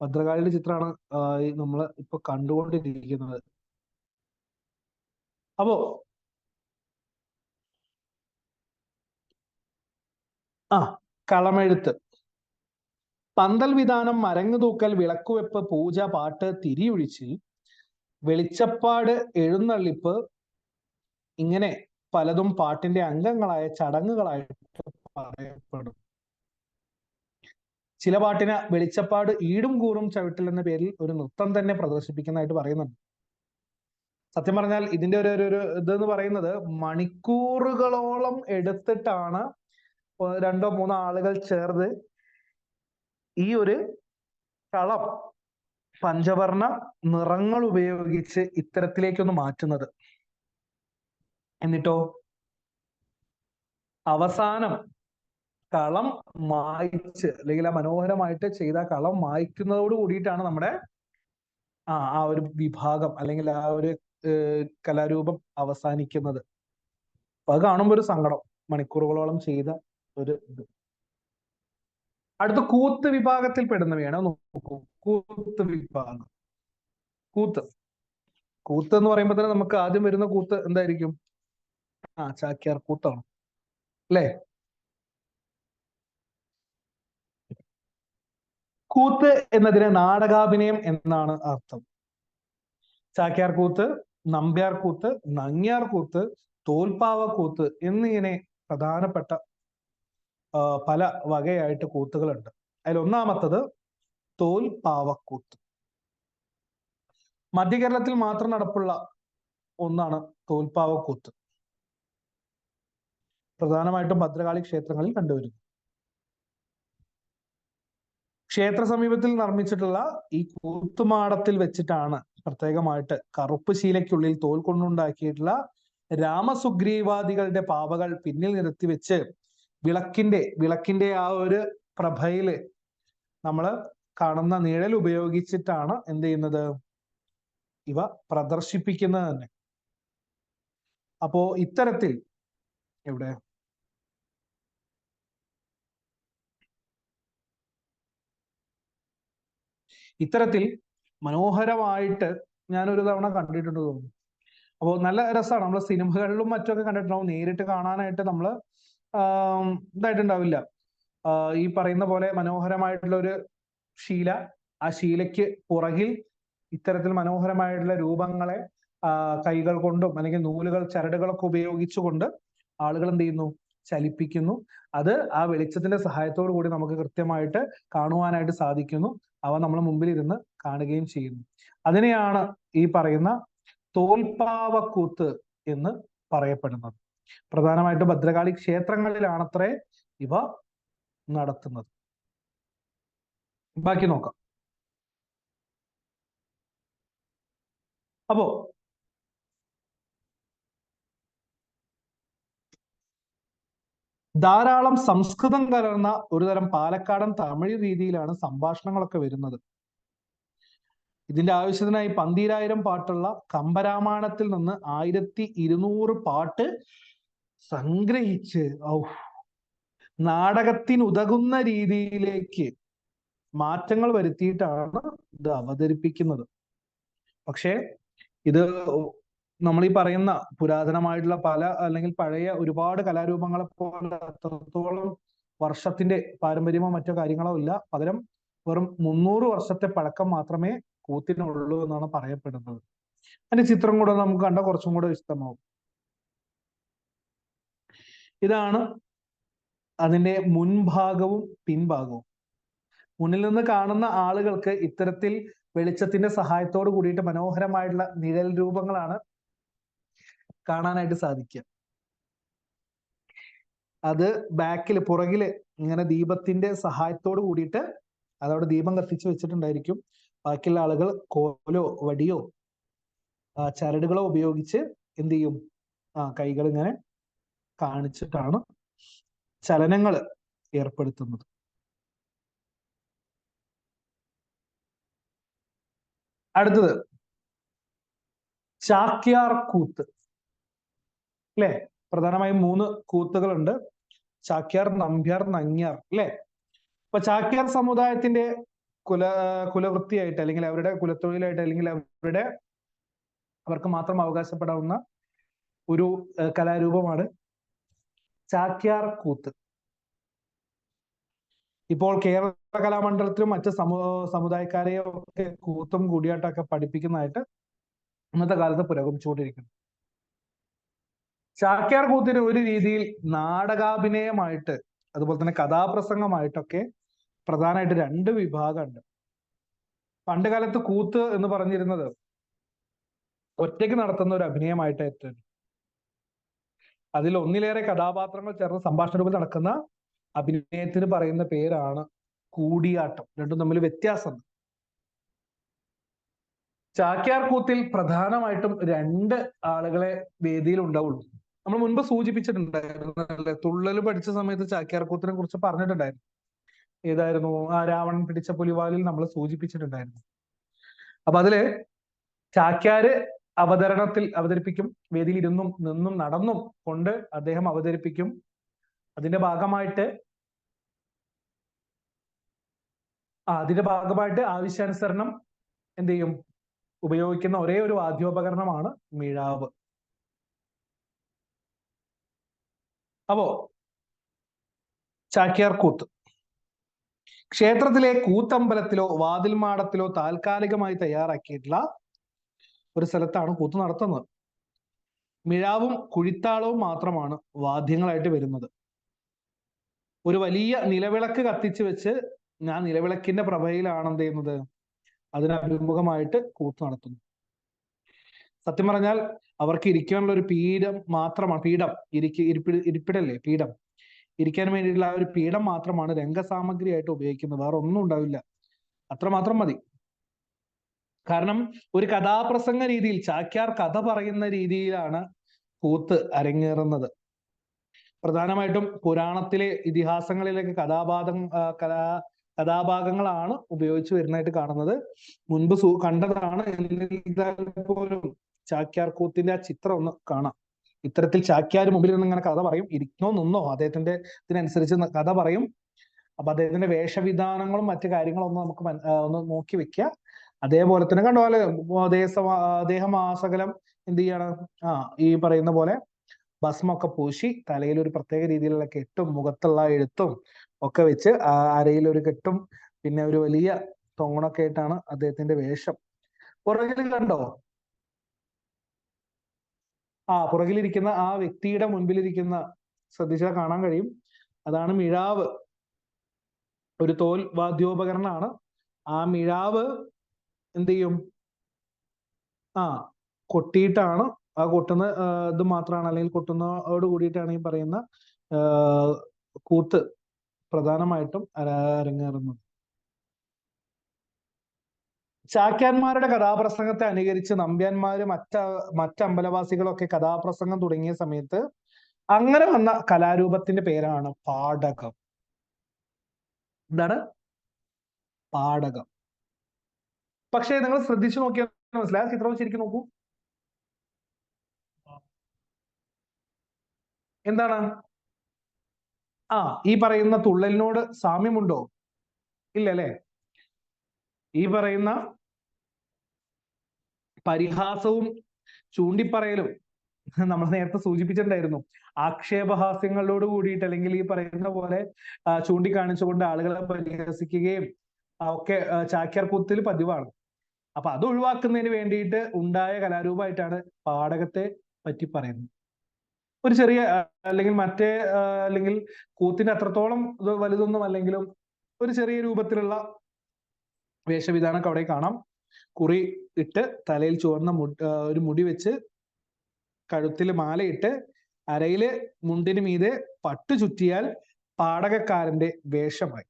ഭദ്രകാളിയുടെ ചിത്രമാണ് നമ്മൾ ഇപ്പൊ കണ്ടുകൊണ്ടിരിക്കുന്നത്. അപ്പോ കളമെഴുത്ത്, പന്തൽ വിധാനം, മരങ്ങ് തൂക്കൽ, വിളക്കുവെപ്പ്, പൂജ, പാട്ട്, തിരിയൊഴിച്ച്, വെളിച്ചപ്പാട്, എഴുന്നള്ളിപ്പ്, ഇങ്ങനെ പലതും പാട്ടിന്റെ അംഗങ്ങളായ ചടങ്ങുകളായിട്ട് പറയപ്പെടും. ചില പാട്ടിന് വെളിച്ചപ്പാട് ഈടും കൂറും ചവിട്ടൽ എന്ന പേരിൽ ഒരു നൃത്തം തന്നെ പ്രദർശിപ്പിക്കുന്നതായിട്ട് പറയുന്നുണ്ട്. സത്യം പറഞ്ഞാൽ ഇതിന്റെ ഒരു ഇതെന്ന് പറയുന്നത് മണിക്കൂറുകളോളം എടുത്തിട്ടാണ് 2-3 ആളുകൾ ചേർന്ന് ഈ ഒരു കളം പഞ്ചവർണ്ണ നിറങ്ങൾ ഉപയോഗിച്ച് ഇത്തരത്തിലേക്കൊന്ന് മാറ്റുന്നത്. എന്നിട്ടോ അവസാനം കളം മായ്ച്ച് അല്ലെങ്കിൽ ആ മനോഹരമായിട്ട് ചെയ്ത കളം മായ്ക്കുന്നതോട് കൂടിയിട്ടാണ് നമ്മുടെ ആ ഒരു വിഭാഗം അല്ലെങ്കിൽ ആ ഒരു കലാരൂപം അവസാനിക്കുന്നത്. അപ്പൊ അത് കാണുമ്പോൾ ഒരു സങ്കടം, മണിക്കൂറുകളോളം ചെയ്ത ഒരു ഇത്. അടുത്ത കൂത്ത് വിഭാഗത്തിൽ പെടുന്നവയാണ്. നോക്കൂ, കൂത്ത് വിഭാഗം. കൂത്ത് കൂത്ത് എന്ന് പറയുമ്പോൾ തന്നെ നമുക്ക് ആദ്യം വരുന്ന കൂത്ത് എന്തായിരിക്കും? ചാക്യാർ കൂത്താണ് അല്ലേ? കൂത്ത് എന്നതിന് നാടകാഭിനയം എന്നാണ് അർത്ഥം. ചാക്യാർ കൂത്ത്, നമ്പ്യാർ കൂത്ത്, നങ്ങ്യാർ കൂത്ത്, തോൽപ്പാവക്കൂത്ത് എന്നിങ്ങനെ പ്രധാനപ്പെട്ട പല വകയായിട്ട് കൂത്തുകളുണ്ട്. അതിൽ ഒന്നാമത്തത് തോൽപ്പാവക്കൂത്ത്. മധ്യകേരളത്തിൽ മാത്രം നടപ്പുള്ള ഒന്നാണ് തോൽപ്പാവക്കൂത്ത്. പ്രധാനമായിട്ടും ഭദ്രകാളി ക്ഷേത്രങ്ങളിൽ കണ്ടുവരുന്നു. ക്ഷേത്ര സമീപത്തിൽ നിർമ്മിച്ചിട്ടുള്ള ഈ കൂത്തുമാടത്തിൽ വെച്ചിട്ടാണ് പ്രത്യേകമായിട്ട് കറുപ്പ് ശീലയ്ക്കുള്ളിൽ തോൽ കൊണ്ടുണ്ടാക്കിയിട്ടുള്ള രാമസുഗ്രീവാദികളുടെ പാവകൾ പിന്നിൽ നിർത്തി വെച്ച് വിളക്കിന്റെ ആ ഒരു പ്രഭയില് നമ്മൾ കാണുന്ന നിഴൽ ഉപയോഗിച്ചിട്ടാണ് എന്ത് ചെയ്യുന്നത്? ഇവ പ്രദർശിപ്പിക്കുന്നത് തന്നെ. അപ്പോ ഇത്തരത്തിൽ മനോഹരമായിട്ട് ഞാനൊരു തവണ കണ്ടിട്ടുണ്ട് തോന്നുന്നു. അപ്പോൾ നല്ല രസമാണ്. നമ്മൾ സിനിമകളിലും മറ്റൊക്കെ കണ്ടിട്ടുണ്ടാവും. നേരിട്ട് കാണാനായിട്ട് നമ്മൾ ഇതായിട്ടുണ്ടാവില്ല. ഈ പറയുന്ന പോലെ മനോഹരമായിട്ടുള്ള ഒരു ശീല, ആ ശീലയ്ക്ക് പുറകിൽ ഇത്തരത്തിൽ മനോഹരമായിട്ടുള്ള രൂപങ്ങളെ കൈകൾ കൊണ്ടും അല്ലെങ്കിൽ നൂലുകൾ, ചരടുകളൊക്കെ ഉപയോഗിച്ചുകൊണ്ട് ആളുകൾ എന്ത് ചെയ്യുന്നു? ചലിപ്പിക്കുന്നു. അത് ആ വെളിച്ചത്തിന്റെ സഹായത്തോടു കൂടി നമുക്ക് കൃത്യമായിട്ട് കാണുവാനായിട്ട് സാധിക്കുന്നു. അവ നമ്മൾ മുമ്പിൽ ഇരുന്ന് കാണുകയും ചെയ്യുന്നു. അതിനെയാണ് ഈ പറയുന്ന തോൽപ്പാവക്കൂത്ത് എന്ന് പറയപ്പെടുന്നത്. പ്രധാനമായിട്ട് ഭദ്രകാളി ക്ഷേത്രങ്ങളിലാണത്രേ ഇവ നടത്തുന്നത്. ബാക്കി നോക്കാം. അപ്പോ ധാരാളം സംസ്കൃതം കലർന്ന ഒരു തരം പാലക്കാടൻ തമിഴ് രീതിയിലാണ് സംഭാഷണങ്ങളൊക്കെ വരുന്നത്. ഇതിന്റെ ആവശ്യത്തിനായി 12,000 പാട്ടുള്ള കമ്പരാമായണത്തിൽ നിന്ന് 1200 പാട്ട് സംഗ്രഹിച്ച് നാടകത്തിനുതകുന്ന രീതിയിലേക്ക് മാറ്റങ്ങൾ വരുത്തിയിട്ടാണ് ഇത് അവതരിപ്പിക്കുന്നത്. പക്ഷേ ഇത് നമ്മൾ ഈ പറയുന്ന പുരാതനമായിട്ടുള്ള അല്ലെങ്കിൽ പഴയ ഒരുപാട് കലാരൂപങ്ങളെ പോലെ അത്രത്തോളം വർഷത്തിന്റെ പാരമ്പര്യമോ മറ്റോ കാര്യങ്ങളോ ഇല്ല. പകരം വെറും 300 വർഷത്തെ പഴക്കം മാത്രമേ കൂത്തിനുള്ളൂ എന്നാണ് പറയപ്പെടുന്നത്. അതിന്റെ ചിത്രം കൂടെ നമുക്ക് കണ്ട കുറച്ചും കൂടെ വിശദമാവും. ഇതാണ് അതിന്റെ മുൻഭാഗവും പിൻഭാഗവും. മുന്നിൽ നിന്ന് കാണുന്ന ആളുകൾക്ക് ഇത്തരത്തിൽ വെളിച്ചത്തിന്റെ സഹായത്തോട് കൂടിയിട്ട് മനോഹരമായിട്ടുള്ള നിഴൽ രൂപങ്ങളാണ് കാണാനായിട്ട് സാധിക്കുക. അത് പുറകില് ഇങ്ങനെ ദീപത്തിന്റെ സഹായത്തോട് കൂടിയിട്ട് അതവിടെ ദീപം കത്തിച്ച് വെച്ചിട്ടുണ്ടായിരിക്കും. ബാക്കിയുള്ള ആളുകൾ കോലോ വടിയോ ചരടുകളോ ഉപയോഗിച്ച് എന്ത് ചെയ്യും? കൈകൾ ഇങ്ങനെ കാണിച്ചിട്ടാണ് ചലനങ്ങൾ ഏർപ്പെടുത്തുന്നത്. അടുത്തത് ചാക്യാർ കൂത്ത് അല്ലെ? പ്രധാനമായും 3 കൂത്തുകളുണ്ട്: ചാക്യാർ, നമ്പ്യാർ, നങ്ങ്യാർ അല്ലെ? അപ്പൊ ചാക്യാർ സമുദായത്തിന്റെ കുലവൃത്തിയായിട്ട് അല്ലെങ്കിൽ അവരുടെ കുലത്തൊഴിലായിട്ട് അല്ലെങ്കിൽ അവർക്ക് മാത്രം അവകാശപ്പെടാവുന്ന ഒരു കലാരൂപമാണ് ചാക്യാർ കൂത്ത്. ഇപ്പോൾ കേരള കലാമണ്ഡലത്തിലും മറ്റ് സമുദായക്കാരെയും ഒക്കെ കൂത്തും കൂടിയാട്ടമൊക്കെ പഠിപ്പിക്കുന്നതായിട്ട് ഇന്നത്തെ കാലത്ത് പുരോഗമിച്ചുകൊണ്ടിരിക്കുന്നു. ചാക്യാർ കൂത്തിന് ഒരു രീതിയിൽ നാടകാഭിനയമായിട്ട് അതുപോലെ തന്നെ കഥാപ്രസംഗമായിട്ടൊക്കെ പ്രധാനമായിട്ട് 2 വിഭാഗമുണ്ട്. പണ്ട് കാലത്ത് കൂത്ത് എന്ന് പറഞ്ഞിരുന്നത് ഒറ്റയ്ക്ക് നടത്തുന്ന ഒരു അഭിനയമായിട്ടായിരുന്നു. അതിൽ ഒന്നിലേറെ കഥാപാത്രങ്ങൾ ചേർന്ന് സംഭാഷണ രൂപത്തിൽ നടക്കുന്ന അഭിനയത്തിന് പറയുന്ന പേരാണ് കൂടിയാട്ടം. രണ്ടും തമ്മിൽ വ്യത്യാസമുണ്ട്. ചാക്യാർ കൂത്തിൽ പ്രധാനമായിട്ടും 2 ആളുകളെ വേദിയിൽ ഉണ്ടാവുള്ളൂ. നമ്മൾ മുൻപ് സൂചിപ്പിച്ചിട്ടുണ്ടായിരുന്നു. തുള്ളൽ പഠിച്ച സമയത്ത് ചാക്യാർ കൂത്തിനെ കുറിച്ച് പറഞ്ഞിട്ടുണ്ടായിരുന്നു. ഏതായിരുന്നു? രാവണൻ പിടിച്ച പുലിവാലിൽ നമ്മൾ സൂചിപ്പിച്ചിട്ടുണ്ടായിരുന്നു. അപ്പൊ അതില് ചാക്യാര് അവതരിപ്പിക്കും. വേദിയിൽ ഇരുന്നും നിന്നും നടന്നും കൊണ്ട് അദ്ദേഹം അവതരിപ്പിക്കും. അതിന്റെ ഭാഗമായിട്ട് ആവശ്യാനുസരണം എന്ത് ചെയ്യും? ഉപയോഗിക്കുന്ന ഒരേ ഒരു വാദ്യോപകരണമാണ് മിഴാവ്. അപ്പോ ചാക്യാർ കൂത്ത് ക്ഷേത്രത്തിലെ കൂത്തമ്പലത്തിലോ വാതിൽമാടത്തിലോ താൽക്കാലികമായി തയ്യാറാക്കിയിട്ടുള്ള ഒരു സ്ഥലത്താണ് കൂത്ത് നടത്തുന്നത്. മിഴാവും കുഴിത്താളവും മാത്രമാണ് വാദ്യങ്ങളായിട്ട് വരുന്നത്. ഒരു വലിയ നിലവിളക്ക് കത്തിച്ചു വെച്ച് ഞാൻ നിലവിളക്കിന്റെ പ്രഭയിലാണ് എന്ത് ചെയ്യുന്നത്, അതിനഭിമുഖമായിട്ട് കൂത്ത് നടത്തുന്നു. സത്യം പറഞ്ഞാൽ അവർക്ക് ഇരിക്കാനുള്ള ഒരു പീഠം മാത്രമാണ്, ഇരിപ്പിടല്ലേ പീഠം, ഇരിക്കാൻ വേണ്ടിയിട്ടുള്ള ആ ഒരു പീഠം മാത്രമാണ് രംഗസാമഗ്രിയായിട്ട് ഉപയോഗിക്കുന്നത്. വേറെ ഒന്നും ഉണ്ടാവില്ല, അത്രമാത്രം മതി. കാരണം ഒരു കഥാപ്രസംഗ രീതിയിൽ, ചാക്യാർ കഥ പറയുന്ന രീതിയിലാണ് കൂത്ത് അരങ്ങേറുന്നത്. പ്രധാനമായിട്ടും പുരാണത്തിലെ ഇതിഹാസങ്ങളിലേക്ക് കഥാഭാഗങ്ങളാണ് ഉപയോഗിച്ചു വരുന്നതായിട്ട് കാണുന്നത്. മുൻപ് കണ്ടതാണ്, എന്നിരുന്നാൽ പോലും ചാക്യാർ കൂത്തിന്റെ ആ ചിത്രം ഒന്ന് കാണാം. ഇത്തരത്തിൽ ചാക്യാർ മുമ്പിൽ നിന്ന് ഇങ്ങനെ കഥ പറയും, ഇരിക്കണോ നിന്നോ അദ്ദേഹത്തിന്റെ ഇതിനനുസരിച്ച് കഥ പറയും. അപ്പൊ അദ്ദേഹത്തിന്റെ വേഷവിധാനങ്ങളും മറ്റു കാര്യങ്ങളും ഒന്ന് നമുക്ക് ഒന്ന് നോക്കി വെക്കുക. അതേപോലെ തന്നെ കണ്ടോലെ ദേഹമാസകലം എന്ത് ചെയ്യാണ്, ഈ പറയുന്ന പോലെ ഭസ്മൊക്കെ പൂശി തലയിൽ ഒരു പ്രത്യേക രീതിയിലുള്ള കെട്ടും മുഖത്തുള്ള എഴുത്തും ഒക്കെ വെച്ച് അരയിൽ ഒരു കെട്ടും പിന്നെ ഒരു വലിയ തോണൊക്കെ ആയിട്ടാണ് അദ്ദേഹത്തിന്റെ വേഷം. പുറകിൽ കണ്ടോ, പുറകിലിരിക്കുന്ന ആ വ്യക്തിയുടെ മുൻപിലിരിക്കുന്ന ശ്രദ്ധിച്ചാൽ കാണാൻ കഴിയും, അതാണ് മിഴാവ്. ഒരു തോൽ വാദ്യോപകരണമാണ്. ആ മിഴാവ് എന്ത് ചെയ്യും, കൊട്ടിയിട്ടാണ്, ആ കൊട്ടുന്ന ഇത് മാത്രമാണ്, അല്ലെങ്കിൽ കൊട്ടുന്നതോട് കൂടിയിട്ടാണ് ഈ പറയുന്ന കൂത്ത് പ്രധാനമായിട്ടും അരങ്ങേറുന്നത്. ചാക്യാന്മാരുടെ കഥാപ്രസംഗത്തെ അനുകരിച്ച് നമ്പ്യാന്മാര് മറ്റമ്പലവാസികളൊക്കെ കഥാപ്രസംഗം തുടങ്ങിയ സമയത്ത് അങ്ങനെ വന്ന കലാരൂപത്തിന്റെ പേരാണ് പാടകം. എന്താണ് പാടകം? പക്ഷേ നിങ്ങൾ ശ്രദ്ധിച്ചു നോക്കിയാൽ മനസ്സിലായി, ചിത്രം ശരിക്കും നോക്കൂ. എന്താണ് ഈ പറയുന്ന തുള്ളലിനോട് സാമ്യമുണ്ടോ? ഇല്ല അല്ലെ? ഈ പറയുന്ന പരിഹാസവും ചൂണ്ടിപ്പറയലും നമ്മൾ നേരത്തെ സൂചിപ്പിച്ചിട്ടുണ്ടായിരുന്നു. ആക്ഷേപഹാസ്യങ്ങളോട് കൂടിയിട്ട്, അല്ലെങ്കിൽ ഈ പറയുന്ന പോലെ ചൂണ്ടിക്കാണിച്ചുകൊണ്ട് ആളുകളെ പരിഹസിക്കുകയും ഒക്കെ ചാക്യാർ കൂത്തിൽ പതിവാണ്. അപ്പൊ അത് ഒഴിവാക്കുന്നതിന് വേണ്ടിയിട്ട് ഉണ്ടായ കലാരൂപമായിട്ടാണ് പാടകത്തെ പറ്റി പറയുന്നത്. ഒരു ചെറിയ അല്ലെങ്കിൽ അല്ലെങ്കിൽ കൂത്തിന് അത്രത്തോളം വലുതൊന്നും അല്ലെങ്കിലും ഒരു ചെറിയ രൂപത്തിലുള്ള വേഷവിധാനമൊക്കെ അവിടെ കാണാം. കുറി ഇട്ട് തലയിൽ ചുവന്ന ഒരു മുടി വെച്ച് കഴുത്തിൽ മാലയിട്ട് അരയില് മുണ്ടിന് മീതെ പട്ടു ചുറ്റിയാൽ പാടകക്കാരന്റെ വേഷമായി.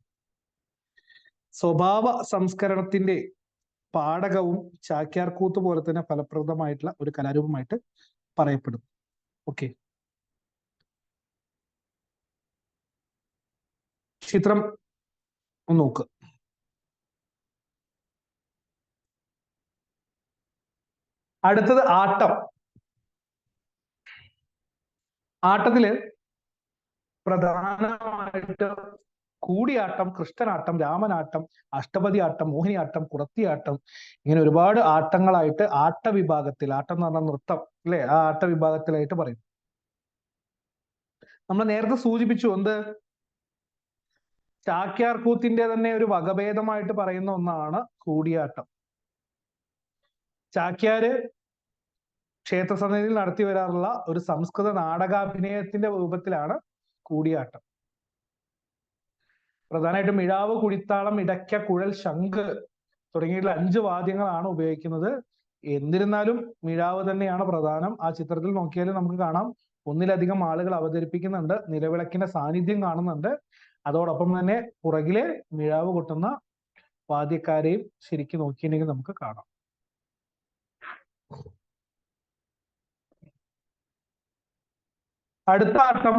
സ്വഭാവ സംസ്കരണത്തിന്റെ പാടകവും ചാക്യാർ കൂത്ത് പോലെ തന്നെ ഫലപ്രദമായിട്ടുള്ള ഒരു കലാരൂപമായിട്ട് പറയപ്പെടുന്നു. ഓക്കെ, ചിത്രം നോക്ക്. അടുത്തത് ആട്ടം. ആട്ടത്തില് പ്രധാനമായിട്ട് കൂടിയാട്ടം, കൃഷ്ണനാട്ടം, രാമനാട്ടം, അഷ്ടപതി ആട്ടം, മോഹിനിയാട്ടം, കുറത്തിയാട്ടം, ഇങ്ങനെ ഒരുപാട് ആട്ടങ്ങളായിട്ട് ആട്ടവിഭാഗത്തിൽ, ആട്ടം എന്ന് പറഞ്ഞാൽ നൃത്തം അല്ലെ, ആ ആട്ടവിഭാഗത്തിലായിട്ട് പറയും. നമ്മൾ നേരത്തെ സൂചിപ്പിച്ചു എന്ത്, ചാക്യാർ കൂത്തിന്റെ തന്നെ ഒരു വകഭേദമായിട്ട് പറയുന്ന ഒന്നാണ് കൂടിയാട്ടം. ചാക്യാര് ക്ഷേത്രസന്നിധിയിൽ നടത്തി വരാറുള്ള ഒരു സംസ്കൃത നാടകാഭിനയത്തിന്റെ രൂപത്തിലാണ് കൂടിയാട്ടം. പ്രധാനമായിട്ടും മിഴാവ്, കുഴിത്താളം, ഇടയ്ക്ക, കുഴൽ, ശംഖ് തുടങ്ങിയിട്ടുള്ള 5 വാദ്യങ്ങളാണ് ഉപയോഗിക്കുന്നത്. എന്നിരുന്നാലും മിഴാവ് തന്നെയാണ് പ്രധാനം. ആ ചിത്രത്തിൽ നോക്കിയാൽ നമുക്ക് കാണാം, ഒന്നിലധികം ആളുകൾ അവതരിപ്പിക്കുന്നുണ്ട്, നിലവിളക്കിന്റെ സാന്നിധ്യം കാണുന്നുണ്ട്. അതോടൊപ്പം തന്നെ പുറകിലെ മിഴാവ് കൊട്ടുന്ന വാദ്യക്കാരെയും ശരിക്കും നോക്കിയിട്ടുണ്ടെങ്കിൽ നമുക്ക് കാണാം. അടുത്ത ആട്ടം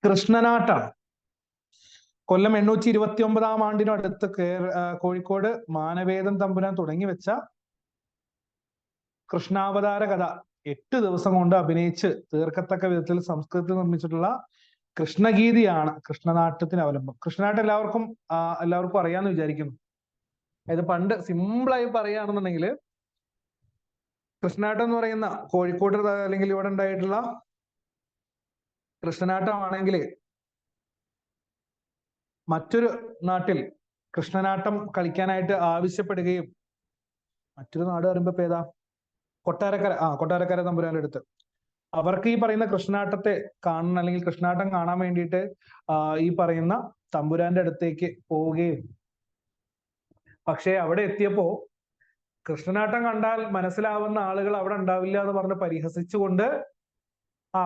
കൃഷ്ണനാട്ടാണ്. കൊല്ലം 829 ആണ്ടിനടുത്ത് കോഴിക്കോട് മാനവേദൻ തമ്പുരാൻ തുടങ്ങി വെച്ച കൃഷ്ണാവതാര കഥ 8 ദിവസം കൊണ്ട് അഭിനയിച്ച് തീർക്കത്തക്ക വിധത്തിൽ സംസ്കൃതത്തിൽ നിർമ്മിച്ചിട്ടുള്ള കൃഷ്ണഗീതിയാണ് കൃഷ്ണനാട്ടത്തിന് അവലംബം. കൃഷ്ണനാട്ടം എല്ലാവർക്കും അറിയാന്ന് വിചാരിക്കുന്നു. അതായത് പണ്ട് സിമ്പിളായി പറയുകയാണെന്നുണ്ടെങ്കിൽ കൃഷ്ണനാട്ടം എന്ന് പറയുന്ന കോഴിക്കോട് അല്ലെങ്കിൽ ഇവിടെ ഉണ്ടായിട്ടുള്ള കൃഷ്ണനാട്ടമാണെങ്കിൽ മറ്റൊരു നാട്ടിൽ കൃഷ്ണനാട്ടം കളിക്കാനായിട്ട് ആവശ്യപ്പെടുകയും, മറ്റൊരു നാട് പറയുമ്പോ ഇപ്പൊ ഏതാ, കൊട്ടാരക്കര തമ്പുരാന്റെ അടുത്ത് അവർക്ക് ഈ പറയുന്ന കൃഷ്ണനാട്ടത്തെ കാണണം അല്ലെങ്കിൽ കൃഷ്ണനാട്ടം കാണാൻ വേണ്ടിയിട്ട് ഈ പറയുന്ന തമ്പുരാന്റെ അടുത്തേക്ക് പോവുകയും, പക്ഷെ അവിടെ എത്തിയപ്പോ കൃഷ്ണനാട്ടം കണ്ടാൽ മനസ്സിലാവുന്ന ആളുകൾ അവിടെ ഉണ്ടാവില്ല എന്ന് പറഞ്ഞ് പരിഹസിച്ചുകൊണ്ട്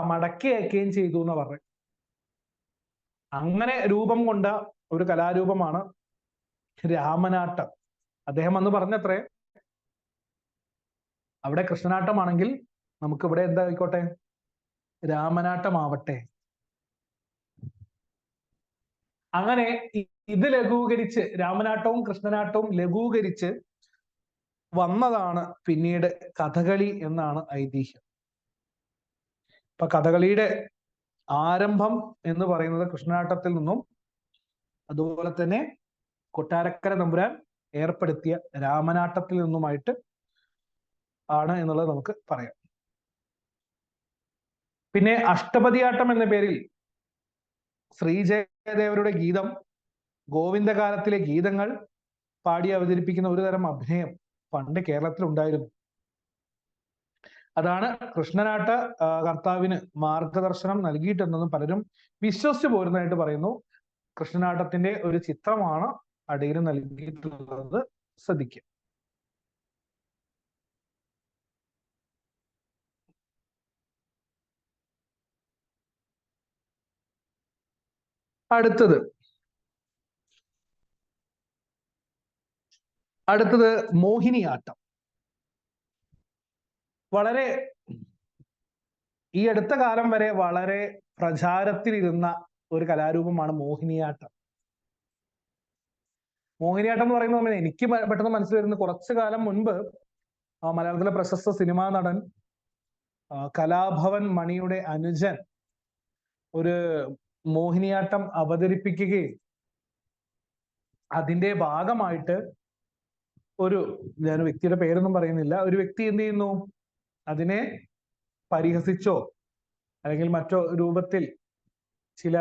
മടക്കി അയക്കുകയും ചെയ്തു എന്ന് പറഞ്ഞു. അങ്ങനെ രൂപം കൊണ്ട ഒരു കലാരൂപമാണ് രാമനാട്ടം. അദ്ദേഹം അന്ന് പറഞ്ഞത്രേ, അവിടെ കൃഷ്ണനാട്ടമാണെങ്കിൽ നമുക്ക് ഇവിടെ എന്തായിക്കോട്ടെ, രാമനാട്ടമാവട്ടെ. അങ്ങനെ ഇത് ലഘൂകരിച്ച്, രാമനാട്ടവും കൃഷ്ണനാട്ടവും ലഘൂകരിച്ച് വന്നതാണ് പിന്നീട് കഥകളി എന്നാണ് ഐതിഹ്യം. ഇപ്പൊ കഥകളിയുടെ ആരംഭം എന്ന് പറയുന്നത് കൃഷ്ണനാട്ടത്തിൽ നിന്നും അതുപോലെ തന്നെ കൊട്ടാരക്കര തമ്പുരാൻ ഏർപ്പെടുത്തിയ രാമനാട്ടത്തിൽ നിന്നുമായിട്ട് ആണ് എന്നുള്ളത് നമുക്ക് പറയാം. പിന്നെ അഷ്ടപതിയാട്ടം എന്ന പേരിൽ ശ്രീജയദേവരുടെ ഗീതം, ഗോവിന്ദകാലത്തിലെ ഗീതങ്ങൾ പാടി അവതരിപ്പിക്കുന്ന ഒരു തരം അഭിനയം പണ്ട് കേരളത്തിൽ ഉണ്ടായിരുന്നു. അതാണ് കൃഷ്ണനാട്ട കർത്താവിന് മാർഗദർശനം നൽകിയിട്ടുണ്ടെന്നും പലരും വിശ്വസിച്ചു പോരുന്നതായിട്ട് പറയുന്നു. കൃഷ്ണനാട്ടത്തിന്റെ ഒരു ചിത്രമാണ് അടിയിൽ നൽകിയിട്ടുള്ളത്, ശ്രദ്ധിക്കുക. അടുത്തത് മോഹിനിയാട്ടം. വളരെ ഈ അടുത്ത കാലം വരെ വളരെ പ്രചാരത്തിലിരുന്ന ഒരു കലാരൂപമാണ് മോഹിനിയാട്ടം. മോഹിനിയാട്ടം എന്ന് പറയുന്നത് എനിക്ക് പെട്ടെന്ന് മനസ്സിൽ വരുന്ന, കുറച്ചു കാലം മുൻപ് മലയാളത്തിലെ പ്രശസ്ത സിനിമാ നടൻ കലാഭവൻ മണിയുടെ അനുജൻ ഒരു മോഹിനിയാട്ടം അവതരിപ്പിക്കുകയും അതിന്റെ ഭാഗമായിട്ട് ഞാൻ വ്യക്തിയുടെ പേരൊന്നും പറയുന്നില്ല, ഒരു വ്യക്തി എന്ത് ചെയ്യുന്നു, അതിനെ പരിഹസിച്ചോ അല്ലെങ്കിൽ മറ്റോ രൂപത്തിൽ ചില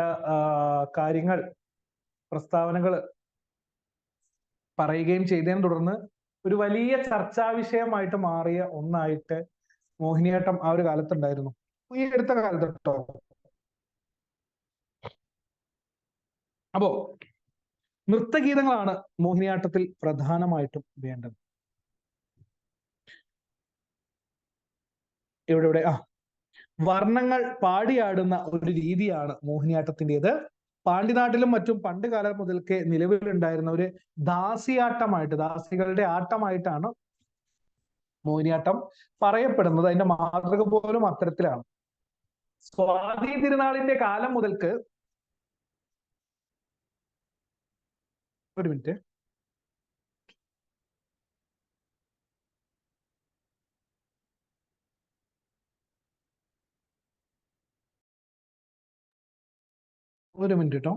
കാര്യങ്ങൾ, പ്രസ്താവനകൾ പറയുകയും ചെയ്തതിനെ തുടർന്ന് ഒരു വലിയ ചർച്ചാ വിഷയമായിട്ട് മാറിയ ഒന്നായിട്ട് മോഹിനിയാട്ടം ആ ഒരു കാലത്തുണ്ടായിരുന്നു. ഈ അടുത്ത കാലത്ത് കേട്ടോ. അപ്പോ നൃത്തഗീതങ്ങളാണ് മോഹിനിയാട്ടത്തിൽ പ്രധാനമായിട്ടും വേണ്ടത്. ഇവിടെ വർണ്ണങ്ങൾ പാടിയാടുന്ന ഒരു രീതിയാണ് മോഹിനിയാട്ടത്തിൻ്റെത്. പാണ്ഡ്യനാട്ടിലും മറ്റും പണ്ട് കാലം മുതൽക്കേ നിലവിലുണ്ടായിരുന്ന ഒരു ദാസികളുടെ ആട്ടമായിട്ടാണ് മോഹിനിയാട്ടം പറയപ്പെടുന്നത്. അതിന്റെ മാതൃക പോലും അത്തരത്തിലാണ്. സ്വാതി തിരുനാളിന്റെ കാലം മുതൽക്ക്, ഒരു മിനിറ്റ്, കേട്ടോ.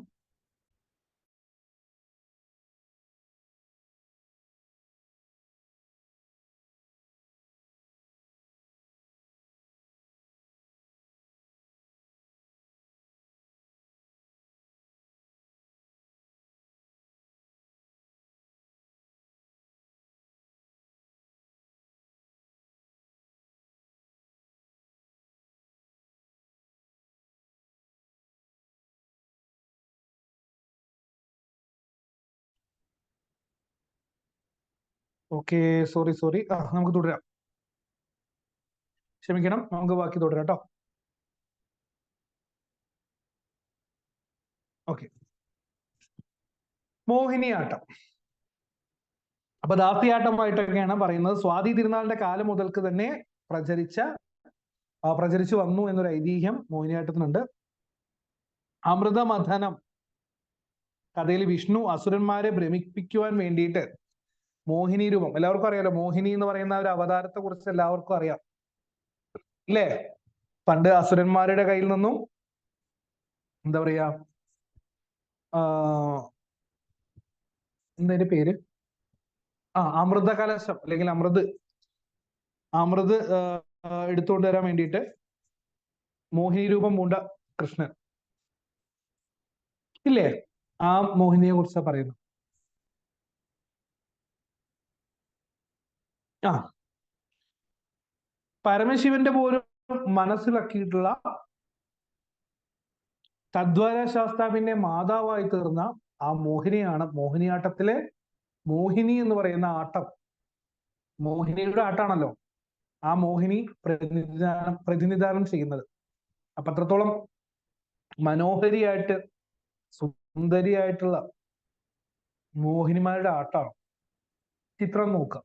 Okay, sorry. നമുക്ക് തുടരാം. ക്ഷമിക്കണം, നമുക്ക് ബാക്കി തുടരാം കേട്ടോ. ഓക്കെ, മോഹിനിയാട്ടം. അപ്പൊ ദാസിയാട്ടമായിട്ടൊക്കെയാണ് പറയുന്നത്. സ്വാതി തിരുനാളിന്റെ കാലം മുതൽക്ക് തന്നെ പ്രചരിച്ചു വന്നു എന്നൊരു ഐതിഹ്യം മോഹിനിയാട്ടത്തിനുണ്ട്. അമൃതമഥനം കഥയിൽ വിഷ്ണു അസുരന്മാരെ ഭ്രമിപ്പിക്കുവാൻ വേണ്ടിയിട്ട് മോഹിനി രൂപം, എല്ലാവർക്കും അറിയാലോ, മോഹിനി എന്ന് പറയുന്ന ഒരു അവതാരത്തെ കുറിച്ച് എല്ലാവർക്കും അറിയാം അല്ലേ? പണ്ട് അസുരന്മാരുടെ കയ്യിൽ നിന്നും എന്താ പറയാ, എന്തതിന്റെ പേര്, അമൃത കലശം അല്ലെങ്കിൽ അമൃത് എടുത്തുകൊണ്ട് വരാൻ വേണ്ടിയിട്ട് മോഹിനി രൂപം പൂണ്ട കൃഷ്ണൻ ഇല്ലേ? ആ മോഹിനിയെ കുറിച്ച് പറയുന്നു. ആ പരമശിവന്റെ പോലും മനസ്സിലാക്കിയിട്ടുള്ള തദ്വാര ശാസ്താവിന്റെ മാതാവായി തീർന്ന ആ മോഹിനിയാണ് മോഹിനിയാട്ടത്തിലെ മോഹിനി എന്ന് പറയുന്ന ആട്ടം. മോഹിനിയുടെ ആട്ടാണല്ലോ ആ മോഹിനി പ്രതിനിധാനം ചെയ്യുന്നത്. അപ്പൊ അത്രത്തോളം മനോഹരിയായിട്ട് സുന്ദരിയായിട്ടുള്ള മോഹിനിമാരുടെ ആട്ടാണ്. ചിത്രം നോക്കാം.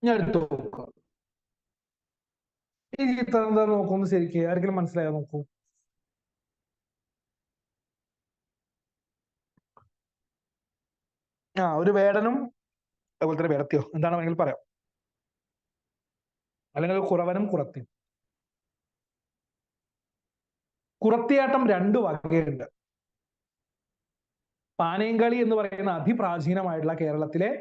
ഞാൻ എടുത്തു നോക്കാം. ഈ ചിത്രം എന്താ നോക്കുന്നു ശരിക്കും ആർക്കെങ്കിലും മനസ്സിലായോ? നോക്കൂ. ഒരു വേടനും അതുപോലെ തന്നെ വേടത്തിയോ എന്താണ് വേണമെങ്കിൽ പറയാം, അല്ലെങ്കിൽ കുറവനും കുറത്തിയും. കുറത്തിയാട്ടം രണ്ടു വകയുണ്ട്. പാനയംകളി എന്ന് പറയുന്ന അതിപ്രാചീനമായിട്ടുള്ള കേരളത്തിലെ